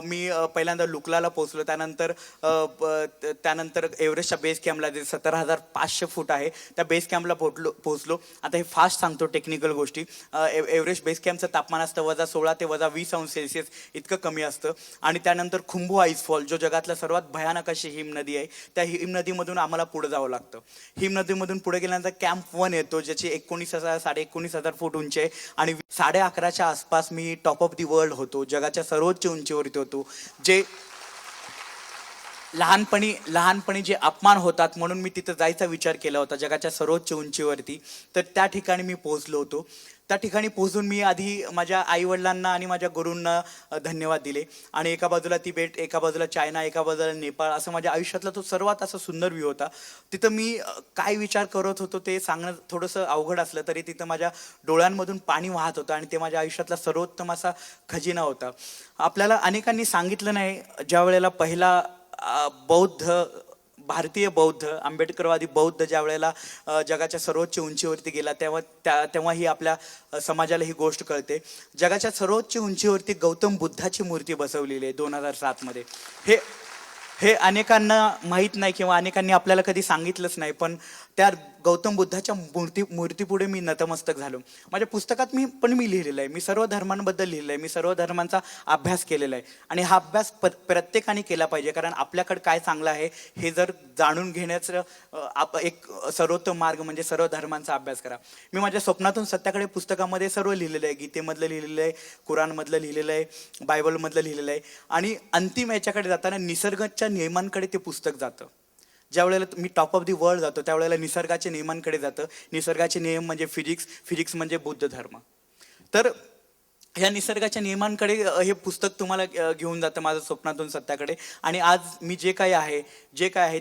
मी पहिल्यांदा लुकलाला पोहोचलो. त्यानंतर एव्हरेस्टच्या बेस कॅम्पला जे 17,500 फूट आहे त्या बेस कॅम्पला पोहोचलो. आता हे फास्ट सांगतो टेक्निकल गोष्टी. एव्हरेस्ट बेस कॅम्पचं तापमान असतं -16 ते -20 अंश सेल्सिअस इतकं कमी असतं. आणि त्यानंतर खुंबू आईसफॉल जो जगातला सर्वात भयानक अशी हिमनदी आहे, त्या हिमनदीमधून आम्हाला पुढे जावं लागतं. हिमनदीमधून पुढे गेल्यानंतर कॅम्प 1 येतो ज्याची 19,000-19,500 फूट उंची आहे आणि 11:30च्या आसपास मी टॉप ऑफ दी वर्ल्ड होतो. जगाच्या सर्वोच्च उंचीवरती होतो. जे लहानपणी जे अपमान होतात म्हणून मी तिथं जायचा विचार केला होता जगाच्या सर्वोच्च उंचीवरती, तर त्या ठिकाणी मी पोहोचलो होतो. त्या ठिकाणी पोहोचून मी आधी माझ्या आईवडिलांना आणि माझ्या गुरूंना धन्यवाद दिले. आणि एका बाजूला तिबेट, एका बाजूला चायना, एका बाजूला नेपाळ, असं माझ्या आयुष्यातला तो सर्वात असा सुंदर व्ह्यू होता. तिथं मी काय विचार करत होतो ते सांगणं थोडंसं अवघड असलं तरी तिथं माझ्या डोळ्यांमधून पाणी वाहत होतं आणि ते माझ्या आयुष्यातला सर्वोत्तम असा खजिना होता. आपल्याला अनेकांनी सांगितलं नाही, ज्या वेळेला पहिला भारतीय बौद्ध, आंबेडकरवादी बौद्ध ज्या वेळेला जगाच्या सर्वोच्च उंचीवरती गेला तेव्हा ही आपल्या समाजाला ही गोष्ट कळते. जगाच्या सर्वोच्च उंचीवरती गौतम बुद्धाची मूर्ती बसवलेली आहे 2007 हे अनेकांना माहीत नाही किंवा अनेकांनी आपल्याला कधी सांगितलंच नाही. पण त्या गौतम बुद्धाच्या मूर्तीपुढे मी नतमस्तक झालो. माझ्या पुस्तकात मी लिहिलेलं आहे. मी सर्व धर्मांबद्दल लिहिलं आहे. मी सर्व धर्मांचा अभ्यास केलेला आहे आणि हा अभ्यास प्रत्येकाने केला पाहिजे. कारण आपल्याकडे काय चांगलं आहे हे जर जाणून घेण्याचं एक सर्वोत्तम मार्ग म्हणजे सर्व धर्मांचा अभ्यास करा. मी माझ्या स्वप्नातून सत्याकडे पुस्तकामध्ये सर्व लिहिलेलं आहे. गीतेमधलं लिहिलेलं आहे, कुराणमधलं लिहिलेलं आहे, बायबलमधलं लिहिलेलं आहे. आणि अंतिम याच्याकडे जाताना निसर्गाच्या नियमांकडे ते पुस्तक जातं. ज्या वेळेला मी टॉप ऑफ दी वर्ल्ड जातो त्यावेळेला निसर्गाच्या नियमांकडे जातं. निसर्गाचे नियम म्हणजे फिजिक्स म्हणजे बुद्ध धर्म. तर ह्या निसर्गाच्या नियमांकडे हे पुस्तक तुम्हाला घेऊन जातं माझं स्वप्नातून सत्याकडे. आणि आज मी जे काय आहे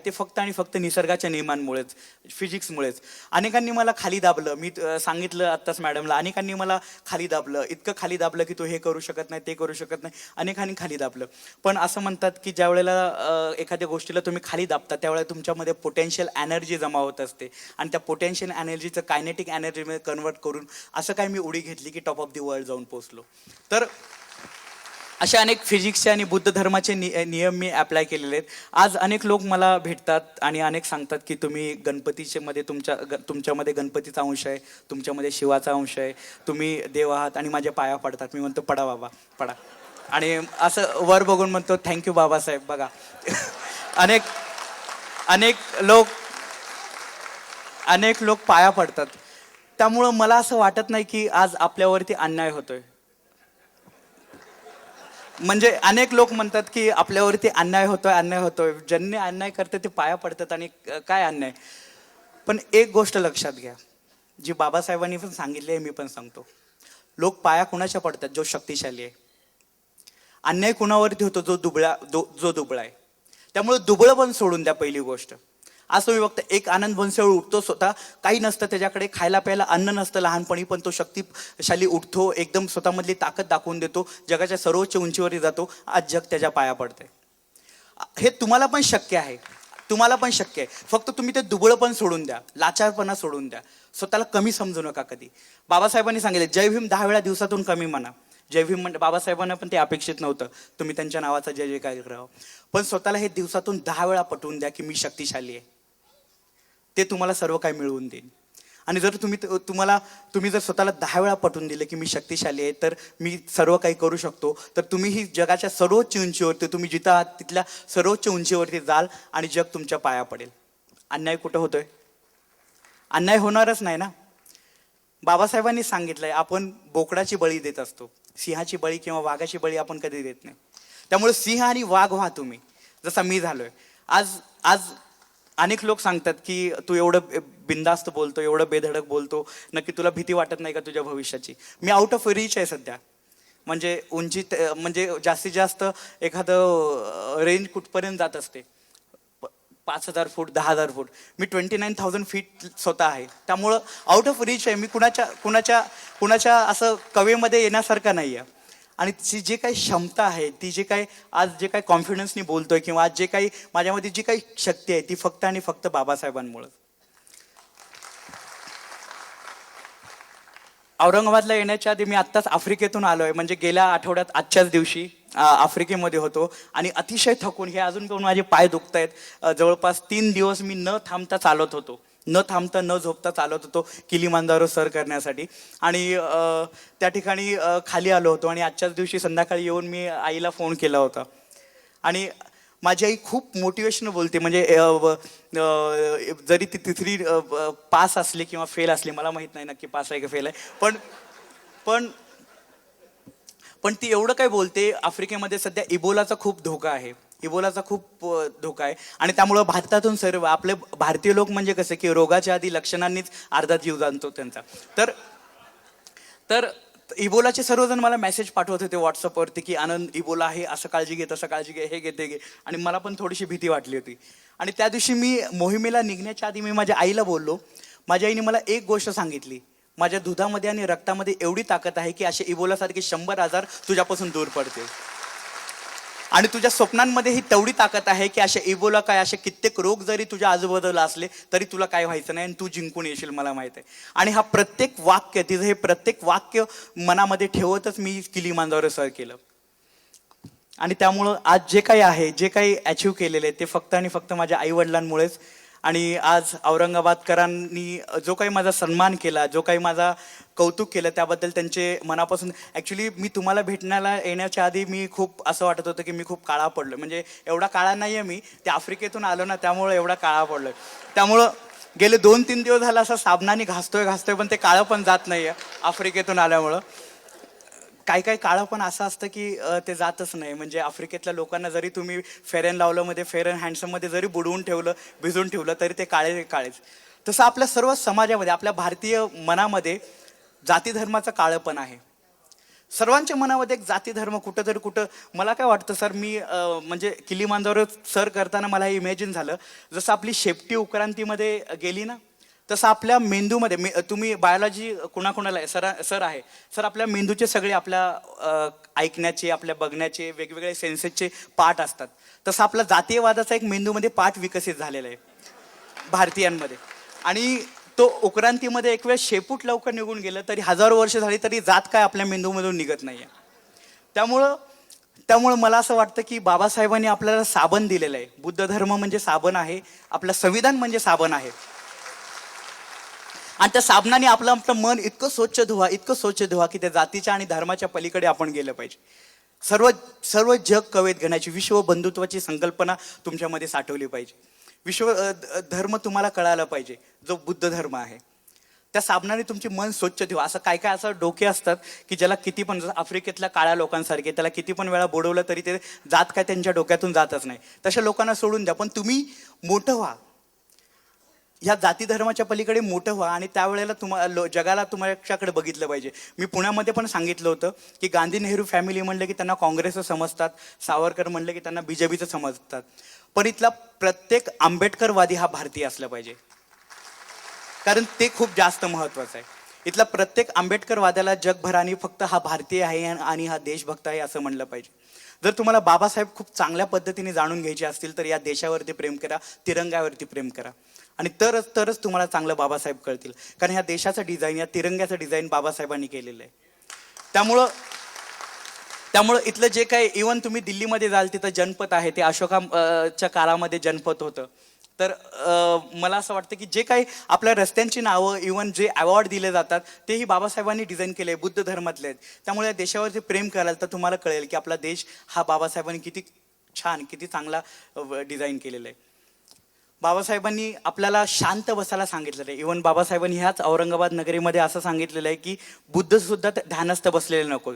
ते फक्त आणि फक्त निसर्गाच्या नियमांमुळेच, फिजिक्समुळेच. अनेकांनी मला खाली दाबलं. मी सांगितलं आत्ताच मॅडमला, अनेकांनी मला खाली दाबलं, इतकं खाली दाबलं की तू हे करू शकत नाही, ते करू शकत नाही. अनेकांनी खाली दाबलं. पण असं म्हणतात की ज्या वेळेला एखाद्या गोष्टीला तुम्ही खाली दाबता त्यावेळेला तुमच्यामध्ये पोटेन्शियल एनर्जी जमा होत असते आणि त्या पोटेन्शियल एनर्जीचं कायनेटिक एनर्जीमध्ये कन्वर्ट करून असं काय मी उडी घेतली की टॉप ऑफ दी वर्ल्ड जाऊन पोहोचलो. तर असे अनेक फिजिक्सचे आणि बुद्ध धर्माचे नियम मी अप्लाय केलेले आहेत. आज अनेक लोक मला भेटतात आणि अनेक सांगतात की तुम्ही गणपतीचे मध्ये तुमच्यामध्ये गणपतीचा अंश आहे, तुमच्यामध्ये शिवाचा अंश आहे, तुम्ही देव आहात, आणि माझ्या पाया पडतात. मी म्हणतो पडा बाबा पडा, आणि असं वर बघून म्हणतो थँक्यू बाबासाहेब. बघा अनेक लोक पाया पडतात. त्यामुळं मला असं वाटत नाही की आज आपल्यावरती अन्याय होतोय. म्हणजे अनेक लोक म्हणतात की आपल्यावरती अन्याय होतोय. ज्यांनी अन्याय करते ते पाया पडतात, आणि काय अन्याय. पण एक गोष्ट लक्षात घ्या, जी बाबासाहेबांनी पण सांगितली आहे, मी पण सांगतो. लोक पाया कुणाच्या पडतात? जो शक्तिशाली आहे. अन्याय कुणावरती होतो? जो दुबळा आहे. त्यामुळे दुबळं पण सोडून द्या पहिली गोष्ट. आज तुम्ही बघता एक आनंद बनसोड उठतो, स्वतः काही नसतं त्याच्याकडे, खायला प्यायला अन्न नसतं लहानपणी, पण तो शक्तिशाली उठतो, एकदम स्वतःमधली ताकद दाखवून देतो, जगाच्या सर्वोच्च उंचीवरती जातो. आज जग त्याच्या पाया पडते. हे तुम्हाला पण शक्य आहे. फक्त तुम्ही ते दुबळं पण सोडून द्या, लाचारपणा सोडून द्या, स्वतःला कमी समजू नका कधी. बाबासाहेबांनी सांगितले जय भीम 10 वेळा दिवसातून कमी म्हणा. जय भीम म्हणजे बाबासाहेबांना पण ते अपेक्षित नव्हतं तुम्ही त्यांच्या नावाचा जय जयकार करावं, पण स्वतःला हे दिवसातून 10 वेळा पटवून द्या की मी शक्तिशाली आहे. ते तुम्हाला सर्व काही मिळवून देईल. आणि जर तुम्ही जर स्वतःला 10 वेळा पटवून दिले की मी शक्तिशाली आहे, तर मी सर्व काही करू शकतो, तर तुम्ही ही जगाच्या सर्वोच्च उंचीवरती, तुम्ही जिथं आहात तिथल्या सर्वोच्च उंचीवरती जाल आणि जग तुमच्या पाया पडेल. अन्याय कुठं होतोय? अन्याय होणारच नाही ना. बाबासाहेबांनी सांगितलंय आपण बोकडाची बळी देत असतो, सिंहाची बळी किंवा वाघाची बळी आपण कधी देत नाही. त्यामुळे सिंह आणि वाघ व्हा तुम्ही, जसा मी झालोय. आज अनेक लोक सांगतात की तू एवढं बिंदास्त बोलतो, एवढं बेधडक बोलतो, नक्की तुला भीती वाटत नाही का तुझ्या भविष्याची? मी आउट ऑफ रीच आहे सध्या. म्हणजे उंची म्हणजे जास्तीत जास्त एखादं रेंज कुठपर्यंत जात असते? 5,000 फूट, 10,000 फूट. मी 29,000 फीट स्वतः आहे. त्यामुळं आउट ऑफ रीच आहे. मी कुणाच्या असं कवेमध्ये येण्यासारखं नाही आहे. आणि ती जे काही क्षमता आहे, ती आज जे काही कॉन्फिडन्सनी बोलतोय, किंवा आज जे काही माझ्यामध्ये जी काही शक्ती आहे, ती फक्त आणि फक्त बाबासाहेबांमुळे. औरंगाबादला येण्याच्या आधी मी आत्ताच आफ्रिकेतून आलोय. म्हणजे गेल्या आठवड्यात आजच्याच दिवशी आफ्रिकेमध्ये होतो, आणि अतिशय थकून, हे अजून पण माझे पाय दुखत आहेत. जवळपास 3 दिवस मी न थांबता चालत होतो, न झोपता चालत होतो किलीमांजारो सर करण्यासाठी. आणि त्या ठिकाणी खाली आलो होतो, आणि आजच्याच दिवशी संध्याकाळी येऊन मी आईला फोन केला होता. आणि माझी आई खूप मोटिवेशनल बोलते. म्हणजे जरी ती तिसरी पास असली किंवा फेल असली, मला माहीत नाही नक्की पास आहे का फेल आहे, पण ती एवढं काय बोलते, आफ्रिकेमध्ये सध्या इबोलाचा खूप धोका आहे. आणि त्यामुळं भारतातून सर्व आपले भारतीय लोक म्हणजे कसं की रोगाच्या आधी लक्षणांनीच अर्धा जीव जाणतो त्यांचा. तर इबोलाचे सर्वजण मला मेसेज पाठवत होते व्हॉट्सअपवरती की आनंद इबोला आहे, असं काळजी घे, तसं काळजी घे, हे घे ते घे. आणि मला पण थोडीशी भीती वाटली होती. आणि त्या दिवशी मी मोहिमेला निघण्याच्या आधी मी माझ्या आईला बोललो. माझ्या आईने मला एक गोष्ट सांगितली, माझ्या दुधामध्ये आणि रक्तामध्ये एवढी ताकद आहे की असे इबोलासारखे 100,000 तुझ्यापासून दूर पडतील. आणि तुझ्या स्वप्नांमध्ये ही तेवढी ताकद आहे की असे इबोला काय, असे कित्येक रोग जरी तुझ्या आजूबाजूला असले तरी तुला काय व्हायचं नाही, आणि तू जिंकून येशील, मला माहित आहे. आणि हा प्रत्येक वाक्य, तिचं हे प्रत्येक वाक्य मनामध्ये ठेवतच मी किलीमांजारो सर केलं. आणि त्यामुळं आज जे काही आहे, जे काही अचीव केलेलं आहे, ते फक्त आणि फक्त माझ्या आईवडिलांमुळेच. आणि आज औरंगाबादकरांनी जो काही माझा सन्मान केला, जो काही माझा कौतुक केलं, त्याबद्दल त्यांचे मनापासून. ॲक्च्युली मी तुम्हाला भेटण्याला येण्याच्या आधी मी खूप असं वाटत होतं की मी खूप काळा पडलो. म्हणजे एवढा काळा नाही आहे मी, ते आफ्रिकेतून आलो ना, त्यामुळं एवढा काळा पडलो. त्यामुळं गेले 2-3 दिवस झाला असं साबणाने घासतोय, पण ते काळं पण जात नाही आहे आफ्रिकेतून आल्यामुळं. काही काळं पण असं असतं की ते जातच नाही. म्हणजे आफ्रिकेतल्या लोकांना जरी तुम्ही फेअर अँड लव्हलीमध्ये, फेअर अँड हँडसममध्ये जरी बुडवून ठेवलं, भिजवून ठेवलं, तरी ते काळेच. तसं आपल्या सर्व समाजामध्ये, आपल्या भारतीय मनामध्ये जाती धर्माचं काळंपण आहे. सर्वांच्या मनामध्ये एक जाती धर्म कुठं मला काय वाटतं सर, मी म्हणजे किलीमांजारो सर करताना मला हे इमॅजिन झालं, जसं आपली शेपटी उक्रांतीमध्ये गेली ना, तसं आपल्या मेंदूमध्ये, तुम्ही बायोलॉजी कुणाला सर आहे सर, आपल्या मेंदूचे सगळे, आपल्या ऐकण्याचे, आपल्या बघण्याचे वेगवेगळे सेन्सेसचे पार्ट असतात. तसं आपला जातीयवादाचा एक मेंदूमध्ये पार्ट विकसित झालेला आहे भारतीयांमध्ये. आणि तो उक्रांतीमध्ये एक वेळ शेपूट लवकर निघून गेलं तरी 1000 वर्ष झाली तरी जात काय आपल्या मेंदूमधून निघत नाही आहे. त्यामुळं त्यामुळे मला असं वाटतं की बाबासाहेबांनी आपल्याला साबण दिलेलं आहे. बुद्ध धर्म म्हणजे साबण आहे, आपलं संविधान म्हणजे साबण आहे. आणि त्या साबणाने आपलं आपलं मन इतकं स्वच्छ धुवा की त्या जातीच्या आणि धर्माच्या पलीकडे आपण गेलं पाहिजे. सर्व सर्व जग कवेत घेण्याची विश्व बंधुत्वाची संकल्पना तुमच्यामध्ये साठवली पाहिजे. धर्म तुम्हाला कळायला पाहिजे, जो बुद्ध धर्म आहे. त्या साबणाने तुमचे मन स्वच्छ धुवा. असं काय काय असं डोके असतात की ज्याला किती पण, आफ्रिकेतल्या काळ्या लोकांसारखे, त्याला किती पण वेळा बुडवलं तरी ते जात काय त्यांच्या डोक्यातून जातच नाही. तशा लोकांना सोडून द्या, पण तुम्ही मोठं व्हा, ह्या जाती धर्माच्या पलीकडे मोठं व्हा. आणि त्यावेळेला जगाला तुमच्याकडे बघितलं पाहिजे. मी पुण्यामध्ये पण सांगितलं होतं की गांधी नेहरू फॅमिली म्हणलं की त्यांना काँग्रेसचं समजतात, सावरकर म्हणलं की त्यांना बीजेपीचं समजतात, पण इथला प्रत्येक आंबेडकरवादी हा भारतीय असला पाहिजे, कारण ते खूप जास्त महत्त्वाचं आहे. इथला प्रत्येक आंबेडकरवाद्याला जगभराने फक्त हा भारतीय आहे आणि हा देशभक्त आहे असं म्हणलं पाहिजे. जर तुम्हाला बाबासाहेब खूप चांगल्या पद्धतीने जाणून घ्यायचे असतील तर या देशावरती प्रेम करा, तिरंग्यावरती प्रेम करा, आणि तरच तुम्हाला चांगलं बाबासाहेब कळतील. कारण ह्या देशाचं डिझाईन, या तिरंग्याचं डिझाईन बाबासाहेबांनी केलेलं आहे. त्यामुळं इथलं जे काही, इवन तुम्ही दिल्लीमध्ये जाल तिथं जनपथ आहे, ते अशोकाच्या काळामध्ये जनपथ होतं. तर मला असं वाटतं की जे काही आपल्या रस्त्यांची नावं, इवन जे अवॉर्ड दिले जातात तेही बाबासाहेबांनी डिझाईन केले, बुद्ध धर्मातले आहेत. त्यामुळे या देशावरती प्रेम कराल तर तुम्हाला कळेल की आपला देश हा बाबासाहेबांनी किती छान, किती चांगला डिझाईन केलेला आहे. बाबासाहेबांनी आपल्याला शांत बसायला सांगितलेलं आहे. इवन बाबासाहेबांनी ह्याच औरंगाबाद नगरीमध्ये असं सांगितलेलं आहे की बुद्ध सुद्धा ध्यानस्थ बसलेले नको,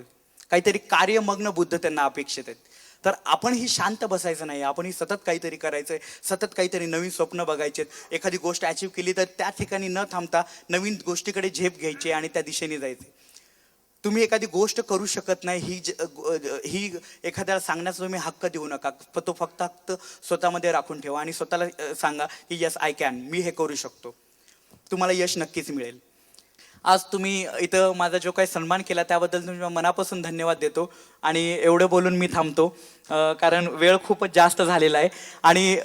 काहीतरी कार्यमग्न बुद्ध त्यांना अपेक्षित आहेत. तर आपणही शांत बसायचं नाही, आपणही सतत काहीतरी करायचंय, सतत काहीतरी नवीन स्वप्न बघायचे. एखादी गोष्ट अचीव केली तर त्या ठिकाणी न थांबता नवीन गोष्टीकडे झेप घ्यायची आणि त्या दिशेने जायचे. तुम्ही एखादी गोष्ट करू शकत नाही ही एखाद्याला सांगण्याचा तुम्ही हक्क देऊ नका. तो फक्त स्वतःमध्ये राखून ठेवा आणि स्वतःला सांगा की यस आय कॅन, मी हे करू शकतो. तुम्हाला यश नक्कीच मिळेल. आज तुम्ही इथं माझा जो काही सन्मान केला त्याबद्दल तुम्ही मनापासून धन्यवाद देतो. आणि एवढं बोलून मी थांबतो, कारण वेळ खूपच जास्त झालेला आहे. आणि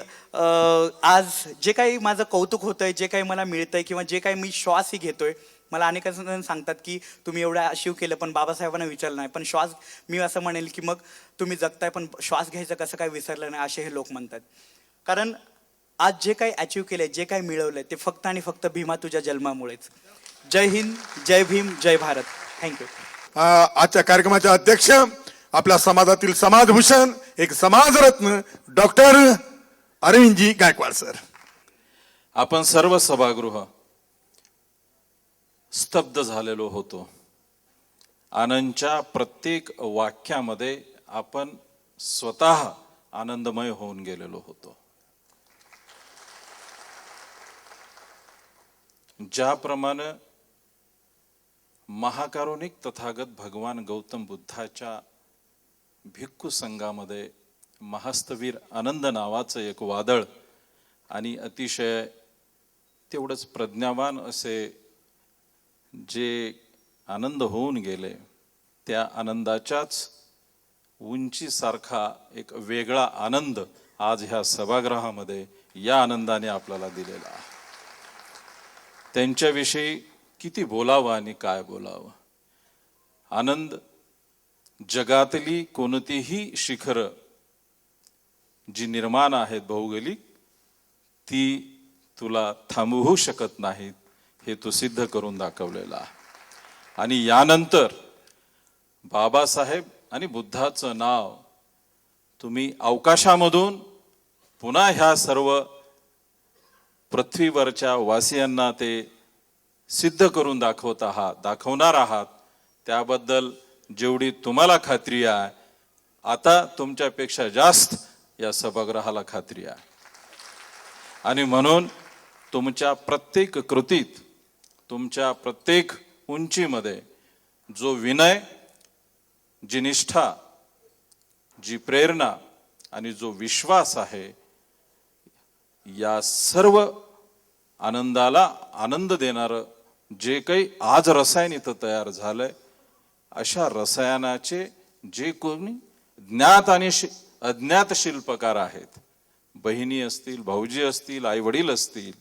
आज जे काही माझं कौतुक होतंय, जे काही मला मिळतंय, किंवा जे काही मी श्वासही घेतोय, मला अनेक जण सांगतात की तुम्ही एवढं अचीव केलं पण बाबासाहेबांना विचारलं नाही. पण श्वास, मी असं म्हणेल की मग तुम्ही जगताय पण श्वास घ्यायचं कसं काय विसरलं नाही, असे हे लोक म्हणतात. कारण आज जे काही अचीव केलंय, जे काही मिळवलंय ते फक्त आणि फक्त भीमा तुझ्या जन्मामुळेच. जय हिंद, जय भीम, जय भारत. थँक्यू. आजच्या कार्यक्रमाचे अध्यक्ष, आपल्या समाजातील समाजभूषण, एक समाजरत्न डॉक्टर अरविंदजी गायकवाड सर. आपण सर्व सभागृह स्तब्ध झालेलो होतो. आनंदच्या प्रत्येक वाक्यामध्ये आपण स्वतः आनंदमय होऊन गेलेलो होतो. ज्याप्रमाणे महाकारुणिक तथागत भगवान गौतम बुद्धाच्या भिक्खू संघामध्ये महास्तवीर आनंद नावाचं एक वादळ आणि अतिशय तेवढंच प्रज्ञावान असे जे आनंद होऊन गेले, त्या आनंदाच्याच उंचीसारखा एक वेगळा आनंद आज ह्या सभागृहामध्ये या आनंदाने आपल्याला दिलेला आहे. त्यांच्याविषयी किती बोलावं आणि काय बोलावं. आनंद जगातली कोणतीही शिखर जी निर्माण आहेत भौगोलिक, ती तुला थांबवू शकत नाहीत, हे तू सिद्ध करून दाखवलेलं आहे. आणि यानंतर बाबासाहेब आणि बुद्धाचं नाव तुम्ही अवकाशामधून पुन्हा ह्या सर्व पृथ्वीवरच्या वासियांना ते सिद्ध करून दाखवणार आहात. त्याबद्दल जेवढी तुम्हाला खात्री आहे, आता तुमच्यापेक्षा जास्त या सभागृहाला खात्री आहे. आणि म्हणून तुमच्या प्रत्येक कृतीत, तुमच्या प्रत्येक उंचीमध्ये जो विनय, जी निष्ठा, जी प्रेरणा आणि जो विश्वास आहे, या सर्व आनंदाला आनंद देणारं जे काही आज रसायन इथं तयार झालंय, अशा रसायनाचे जे कोणी ज्ञात आणि अज्ञात शिल्पकार आहेत, बहिणी असतील, भाऊजी असतील, आई वडील असतील,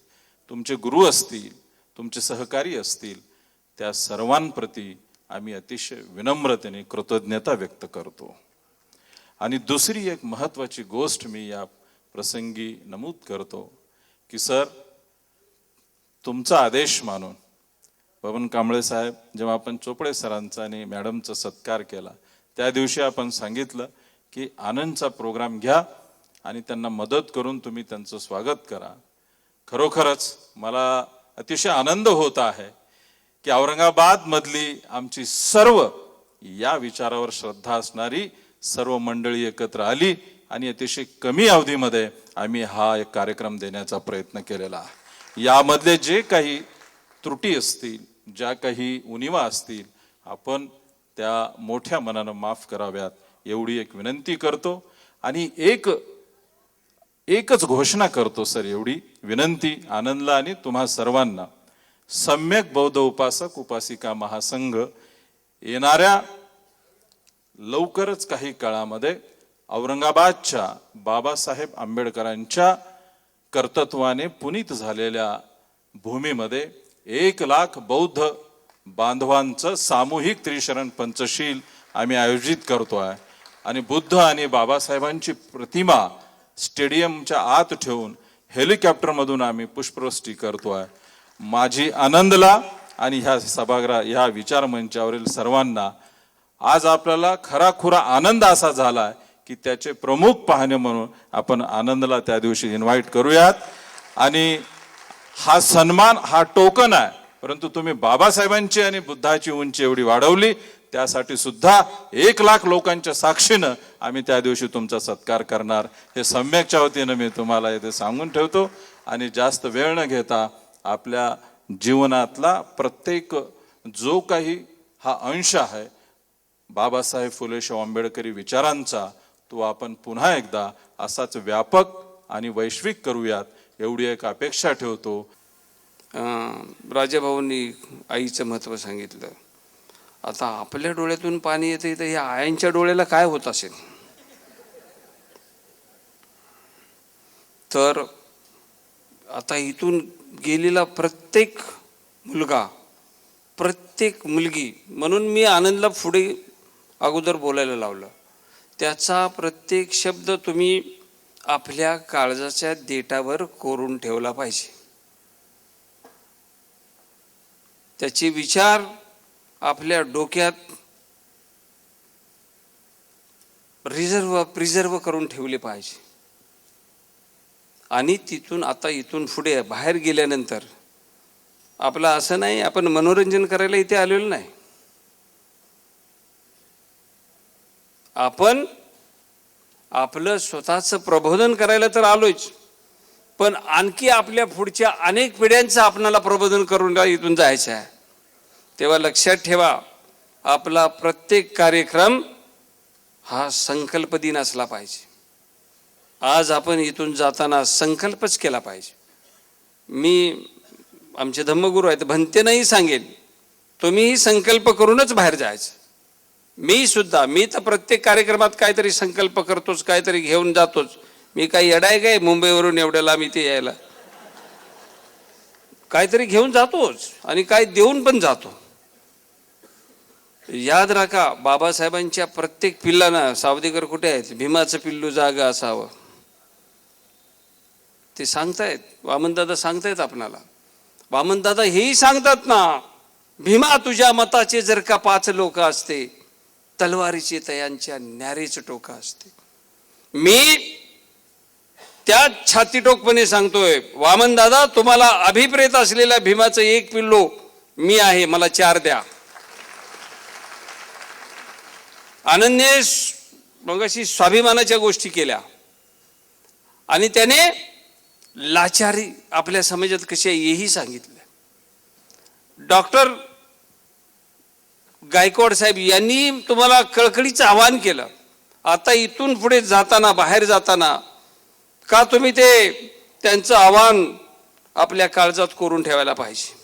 तुमचे गुरु असतील, तुमचे सहकारी असतील, त्या सर्वांप्रती आम्ही अतिशय विनम्रतेने कृतज्ञता व्यक्त करतो. आणि दुसरी एक महत्त्वाची गोष्ट मी या प्रसंगी नमूद करतो की सर, तुमचा आदेश मानून बबन कांबळे साहेब, जेव्हा आपण चोपडे सरांचा आणि मॅडमचा सत्कार केला त्या दिवशी आपण सांगितलं की आनंदचा प्रोग्राम घ्या आणि त्यांना मदत करून तुम्ही त्यांचं स्वागत करा. खरोखरच मला अतिशय आनंद होत आहे की औरंगाबाद मधली आमची सर्व या विचारावर श्रद्धा असणारी सर्व मंडळी एकत्र आली आणि अतिशय कमी अवधीमध्ये आम्ही हा एक कार्यक्रम देण्याचा प्रयत्न केलेला आहे. यामधले जे काही त्रुटी असतील, ज्या काही उणिवा असतील, आपण त्या मोठ्या मनानं माफ कराव्यात एवढी एक विनंती करतो. आणि एकच घोषणा करतो सर, एवढी विनंती आनंदला आणि तुम्हा सर्वांना. सम्यक बौद्ध उपासक उपासिका महासंघ येणाऱ्या लवकरच काही काळामध्ये औरंगाबादच्या बाबासाहेब आंबेडकरांच्या कर्तृत्वाने पुनीत झालेल्या भूमीमध्ये 1,00,000 बौद्ध बांधवांचं सामूहिक त्रिशरण पंचशील आम्ही आयोजित करतोय. आणि बुद्ध आणि बाबासाहेबांची प्रतिमा स्टेडियमच्या आत ठेवून हेलिकॉप्टरमधून आम्ही पुष्पवृष्टी करतोय. माझी आनंदला आणि ह्या सभागृह ह्या विचार मंचावरील सर्वांना आज आपल्याला खराखुरा आनंद असा झाला की त्याचे प्रमुख पाहुणे म्हणून आपण आनंदला त्या दिवशी इन्व्हाइट करूयात. आणि हा सन्मान हा टोकन आहे, परंतु तुम्ही बाबासाहेबांची आणि बुद्धाची उंची एवढी वाढवली, त्यासाठी सुद्धा 1,00,000 लोकांच्या साक्षीनं आम्ही त्या दिवशी तुमचा सत्कार करणार. हे सम्यकच्या वतीनं मी तुम्हाला इथे सांगून ठेवतो. आणि जास्त वेळ न घेता आपल्या जीवनातला प्रत्येक जो काही हा अंश आहे बाबासाहेब फुले शाहू आंबेडकरी विचारांचा, तो आपण पुन्हा एकदा असाच व्यापक आणि वैश्विक करूयात एवढी एक अपेक्षा ठेवतो. राजाभाऊंनी आईचं महत्त्व सांगितलं. आता आपल्या डोळ्यातून पाणी येतं, तर या आयांच्या डोळ्याला काय होत असेल. तर आता इथून गेलेला प्रत्येक मुलगा, प्रत्येक मुलगी, म्हणून मी आनंदला पुढे अगोदर बोलायला लावलं, त्याचा प्रत्येक शब्द तुम्ही आपल्या काळजाच्या देठावर कोरून ठेवला पाहिजे. त्याचे विचार आपल्या डोक्यात प्रिझर्व करून ठेवले पाहिजे. आणि इथून पुढे बाहेर गेल्यानंतर आपलं असं नाही आपण मनोरंजन करायला इथे आलेलो नाही. आपण आपलं स्वतःचं प्रबोधन करायला तर आलोच, पण आणखी आपल्या पुढच्या अनेक पिढ्यांचं आपणाला प्रबोधन करून इथून जायचं आहे. तेव्हा लक्षात ठेवा, आपला प्रत्येक कार्यक्रम हा संकल्प दिन असला पाहिजे. आज आपण इथून जाताना संकल्पच केला पाहिजे. मी आमचे धम्मगुरू आहेत, भंतेनंही सांगेन, तुम्हीही संकल्प करूनच बाहेर जायचं. मी तर प्रत्येक कार्यक्रमात काहीतरी संकल्प करतोच, काहीतरी घेऊन जातोच. मी काही येडाय काय मुंबईवरून एवढ्याला मी ते यायला, काहीतरी घेऊन जातोच आणि काय देऊन पण जातो. याद राखा, बाबासाहेबांच्या प्रत्येक पिल्लांना, सावदेकर कुठे आहेत, भीमाचं पिल्लू जागा असावं ते सांगतायत. वामनदादा सांगतायत आपणाला. वामनदादा हेही सांगतात ना, भीमा तुझ्या मताचे जर का 5 लोक असते, तलवारीचे तयांच्या न्यारेच टोका असते. मी त्या छातीटोकपणे सांगतोय, वामनदादा तुम्हाला अभिप्रेत असलेल्या भीमाचं 1 पिल्लू मी आहे, मला 4 द्या. आनंदने मगाशी स्वाभिमानाच्या गोष्टी केल्या आणि त्याने लाचारी आपल्या समाजात कशी आहे हेही सांगितलं. डॉक्टर गायकवाड साहेब यांनी तुम्हाला कळकळीचं आवाहन केलं. आता इथून पुढे जाताना, बाहेर जाताना का तुम्ही ते त्यांचं आवाहन आपल्या काळजात कोरून ठेवायला पाहिजे.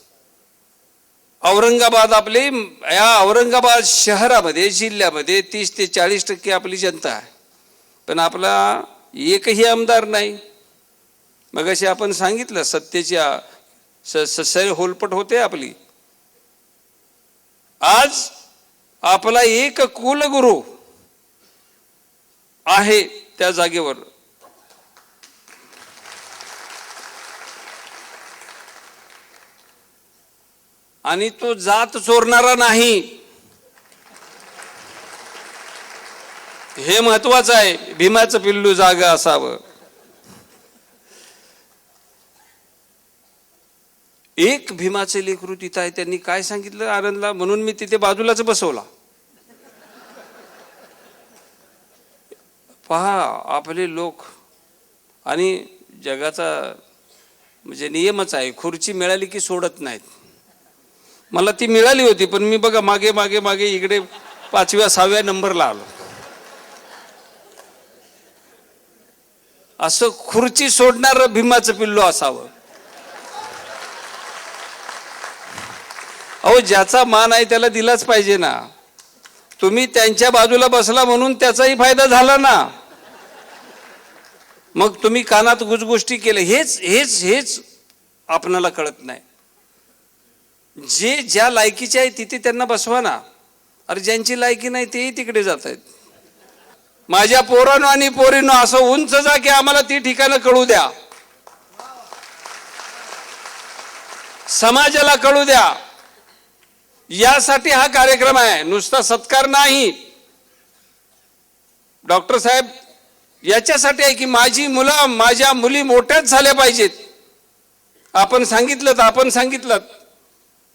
औरंगाबाद या औरंगाबाद शहरामध्ये, जिल्ह्यामध्ये 30 ते 40% आपली जनता आहे, पण आपला एकही आमदार नाही. मग असे आपण सांगितलं, सत्तेची होलपट होते आपली. आज आपला एक कुलगुरू आहे त्या जागेवर. आणि तो जात चोरणारा नाही, हे महत्वाचं आहे. भीमाचं पिल्लू जागा असावं. एक भीमाचे लेकरू तिथं आहे. त्यांनी काय सांगितलं आनंदला, म्हणून मी तिथे बाजूलाच बसवला. पहा आपले लोक, आणि जगाचा म्हणजे नियमच आहे, खुर्ची मिळाली की सोडत नाहीत. मला ती मिळाली होती, पण मी बघा मागे मागे मागे इकडे 5व्या 6व्या नंबरला आलो. असं खुर्ची सोडणारं भीमाचं पिल्लू असावं. अहो, ज्याचा मान आहे त्याला दिलाच पाहिजे ना. तुम्ही त्यांच्या बाजूला बसला म्हणून त्याचाही फायदा झाला ना. मग तुम्ही कानात गुजगोष्टी केल्या, हेच हेच हेच आपणाला कळत नाही. जे ज्या लायकीचे आहे तिथे त्यांना बसवा ना. अरे ज्यांची लायकी नाही तेही तिकडे जात आहेत. माझ्या पोरांनो आणि पोरींनो, असं उंच जा की आम्हाला ती ठिकाणं कळू द्या, समाजाला कळू द्या. यासाठी हा कार्यक्रम आहे, नुसता सत्कार नाही. डॉक्टर साहेब याच्यासाठी आहे की माझी मुलं माझ्या मुली मोठ्याच झाल्या पाहिजेत. आपण सांगितलं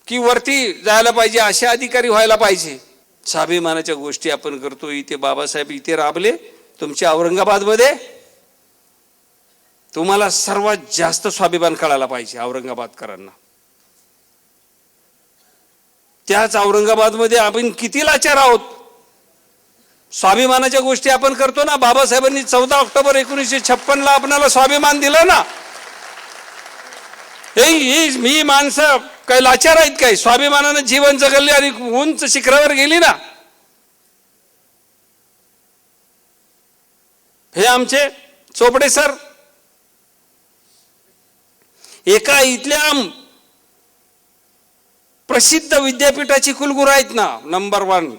की वरती जायला पाहिजे, असे अधिकारी व्हायला पाहिजे. स्वाभिमानाच्या गोष्टी आपण करतो. इथे बाबासाहेब इथे राबले तुमच्या औरंगाबादमध्ये. तुम्हाला सर्वात जास्त स्वाभिमान कळायला पाहिजे औरंगाबादकरांना. त्याच औरंगाबादमध्ये आपण किती लाचार आहोत. स्वाभिमानाच्या गोष्टी आपण करतो ना. बाबासाहेबांनी 14 ऑक्टोबर 1956 आपल्याला स्वाभिमान दिला ना. ही माणसं काय लाचार आहेत काय? स्वाभिमानानं जीवन जगले आणि उंच शिखरावर गेली ना. हे आमचे चोपडे सर एका इथल्या प्रसिद्ध विद्यापीठाची कुलगुरू आहेत ना, नंबर 1.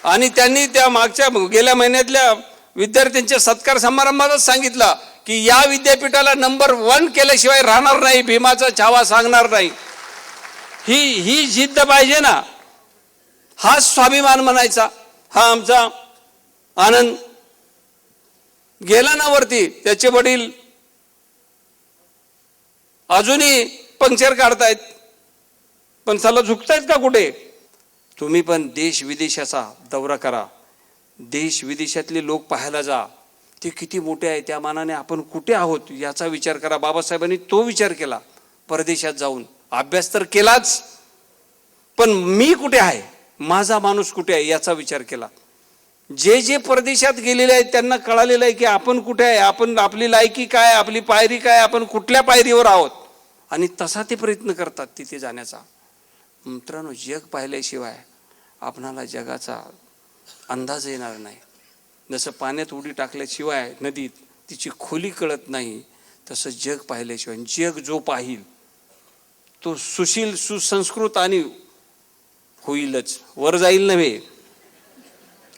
आणि त्यांनी त्या मागच्या गेल्या महिन्यातल्या विद्यार्थ्यांच्या सत्कार समारंभातच सांगितलं की या विद्यापीठाला नंबर 1 केल्याशिवाय राहणार नाही, भीमाचा छावा सांगणार नाही. ही जिद्द पाहिजे ना. हा स्वाभिमान म्हणायचा. हा आमचा आनंद गेला ना वरती. त्याचे वडील अजूनही पंक्चर काढतायत, पण चला झुकतायत का कुठे? तुम्ही पण देश विदेशाचा दौरा करा. देश विदेशातले लोक पाहायला जा. ते किती मोठे आहे, त्या मानाने आपण कुठे आहोत याचा विचार करा. बाबासाहेबांनी तो विचार केला. परदेशात जाऊन अभ्यास तर केलाच, पण मी कुठे आहे, माझा माणूस कुठे आहे याचा विचार केला. जे परदेशात गेलेले आहेत त्यांना कळालेलं आहे की आपण कुठे आहे, आपण आपली लायकी काय, आपली पायरी काय, आपण कुठल्या पायरीवर आहोत. आणि तसा ते प्रयत्न करतात तिथे जाण्याचा. मित्रांनो, जग पाहिल्याशिवाय आपणाला जगाचा अंदाज येणार नाही. जसं पाण्यात उडी टाकल्याशिवाय नदीत तिची खोली कळत नाही, तसं जग पाहिल्याशिवाय, जग जो पाहिल तो सुशील सुसंस्कृत आणि होईलच. वर जाईल नव्हे,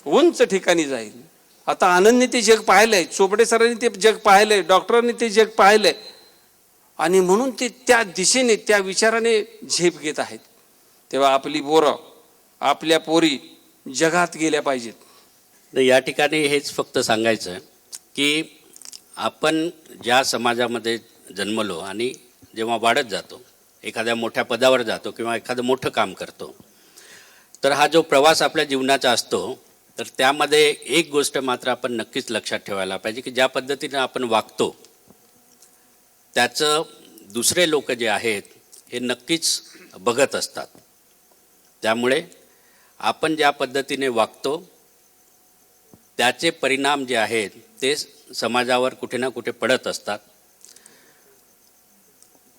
उंच ठिकाणी जाईल. आता आनंदने ते जग पाहिलंय, चोपडे सरांनी ते जग पाहिलंय, डॉक्टरांनी ते जग पाहिलंय. आणि म्हणून ते त्या दिशेने त्या विचाराने झेप घेत आहेत. तेव्हा आपली पोरं, आपल्या पोरी जगात गेल्या पाहिजेत. तर या ठिकाणी हेच फक्त सांगायचं की आपण ज्या समाजामध्ये जन्मलो आणि जेव्हा वाढत जातो, एखाद्या मोठ्या पदावर जातो किंवा एखादं मोठं काम करतो, तर हा जो प्रवास आपल्या जीवनाचा असतो, तर त्यामध्ये एक गोष्ट मात्र आपण नक्कीच लक्षात ठेवायला पाहिजे की ज्या पद्धतीनं आपण वागतो त्याचं दुसरे लोक जे आहेत हे नक्कीच बघत असतात. त्यामुळे आपण ज्या पद्धतीने वागतो त्याचे परिणाम जे आहेत ते समाजावर कुठे ना कुठे पडत असतात.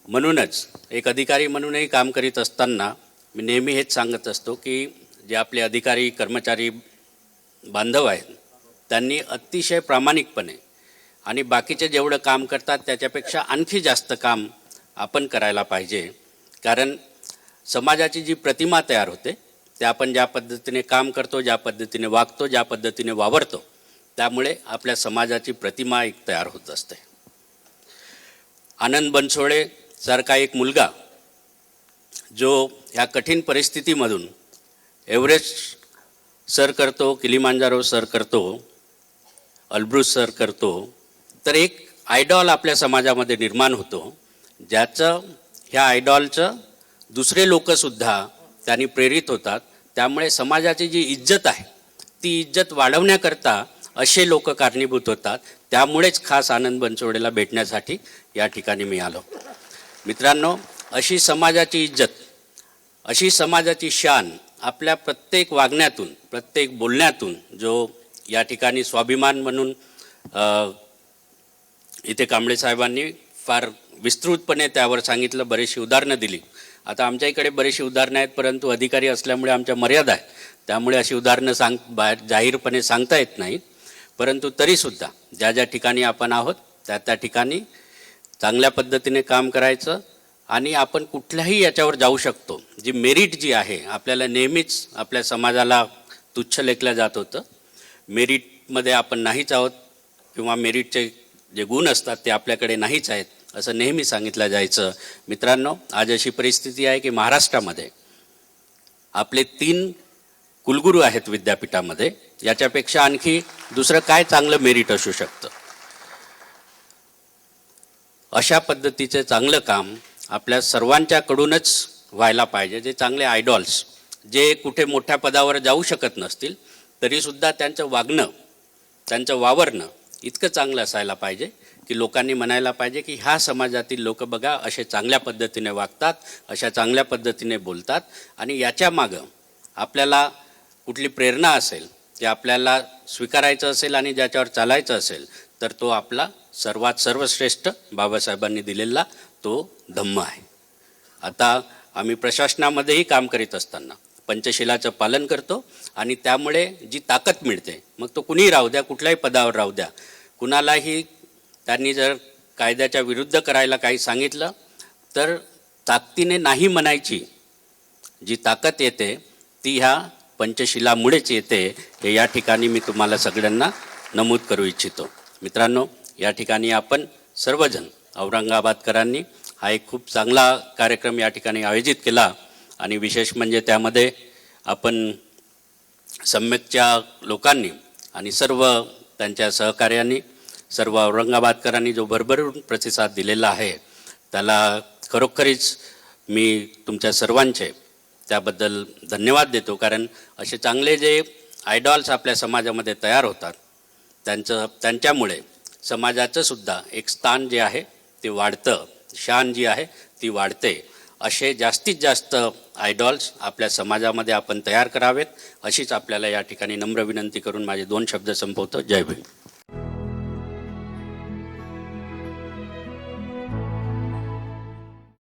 म्हणूनच एक अधिकारी म्हणूनही काम करीत असताना मी नेहमी हेच सांगत असतो की जे आपले अधिकारी कर्मचारी बांधव आहेत त्यांनी अतिशय प्रामाणिकपणे आणि बाकीचे जेवढं काम करतात त्याच्यापेक्षा आणखी जास्त काम आपण करायला पाहिजे. कारण समाजाची जी प्रतिमा तयार होते ते आपण ज्या पद्धतीने काम करतो, ज्या पद्धतीने वागतो, ज्या पद्धतीने वावरतो, त्यामुळे आपल्या समाजाची प्रतिमा एक तयार होत असते. आनंद बनसोडे सारखा एक मुलगा जो ह्या कठीण परिस्थितीमधून एव्हरेस्ट सर करतो, किलिमांजारो सर करतो, अल्ब्रुस सर करतो, तर एक आयडॉल आपल्या समाजामध्ये निर्माण होतो, ज्याचं ह्या आयडॉलचं दुसरे लोकसुद्धा त्यांनी प्रेरित होतात. त्यामुळे समाजाची जी इज्जत आहे ती इज्जत वाढवण्याकरता असे लोक कारणीभूत होतात. त्यामुळेच खास आनंद बनसोडेला भेटण्यासाठी या ठिकाणी मी आलो. मित्रांनो, अशी समाजाची इज्जत, अशी समाजाची शान आपल्या प्रत्येक वागण्यातून, प्रत्येक बोलण्यातून, जो या ठिकाणी स्वाभिमान म्हणून इथे कांबळे साहेबांनी फार विस्तृतपणे त्यावर सांगितलं, बरीचशी उदाहरणं दिली. आता आमच्या इकडे बरीचशी उदाहरणं आहेत, परंतु अधिकारी असल्यामुळे आमच्या मर्यादा आहेत, त्यामुळे अशी उदाहरणं बाहेर जाहीरपणे सांगता येत नाहीत. परंतु तरीसुद्धा ज्या ज्या ठिकाणी आपण आहोत त्या ठिकाणी चांगल्या पद्धतीने काम करायचं आणि आपण कुठल्याही याच्यावर जाऊ शकतो. जी मेरिट जी आहे, आपल्याला नेहमीच आपल्या समाजाला तुच्छ लेखलं जात होतं. मेरिटमध्ये आपण नाहीच आहोत किंवा मेरिटचे जे गुण असतात ते आपल्याकडे नाहीच आहेत असं नेहमी सांगितलं जायचं. मित्रांनो, आज अशी परिस्थिती आहे की महाराष्ट्रामध्ये आपले 3 कुलगुरू आहेत विद्यापीठामध्ये. याच्यापेक्षा आणखी दुसरं काय चांगलं मेरिट असू शकतं? अशा पद्धतीचे चांगलं काम आपल्या सर्वांच्याकडूनच व्हायला पाहिजे. जे चांगले आयडॉल्स, जे कुठे मोठ्या पदावर जाऊ शकत नसतील तरीसुद्धा त्यांचं वागणं, त्यांचं वावरणं इतकं चांगलं असायला पाहिजे की लोकांनी म्हणायला पाहिजे की ह्या समाजातील लोक बघा असे चांगल्या पद्धतीने वागतात, अशा चांगल्या पद्धतीने बोलतात. आणि याच्या मागं आपल्याला कुठली प्रेरणा असेल, ते आपल्याला स्वीकारायचं असेल आणि ज्याच्यावर चालायचं असेल तर तो आपला सर्वात सर्वश्रेष्ठ बाबासाहेबांनी दिलेला तो धम्म आहे. आता आम्ही प्रशासनामध्येही काम करीत असताना पंचशिलाचं पालन करतो आणि त्यामुळे जी ताकद मिळते, मग तो कुणीही राहू द्या, कुठल्याही पदावर राहू द्या, कुणालाही त्यांनी जर कायद्याच्या विरुद्ध करायला काही सांगितलं तर ताकदीने नाही म्हणायची जी ताकद येते ती ह्या पंचशिलामुळेच येते, हे या ठिकाणी मी तुम्हाला सगळ्यांना नमूद करू इच्छितो. मित्रांनो, या ठिकाणी आपण सर्वजण औरंगाबादकरांनी हा एक खूप चांगला कार्यक्रम या ठिकाणी आयोजित केला आणि विशेष म्हणजे त्यामध्ये आपण सम्यकच्या लोकांनी आणि सर्व त्यांच्या सहकार्यांनी, सर्व औरंगाबादकरांनी जो भरभरून प्रतिसाद दिलेला आहे त्याला खरोखरीच मी तुमच्या सर्वांचे त्याबद्दल धन्यवाद देतो. कारण असे चांगले जे आयडॉल्स आपल्या समाजामध्ये तयार होतात त्यांच्यामुळे समाजाचं सुद्धा एक स्थान जे आहे ते वाढतं, शान जी आहे ती वाढते. असे जास्तीत जास्त आयडॉल्स आपल्या समाजामध्ये आपण तयार करावेत, अशीच आपल्याला या ठिकाणी नम्र विनंती करून माझे 2 शब्द संपवतो. जय भीम.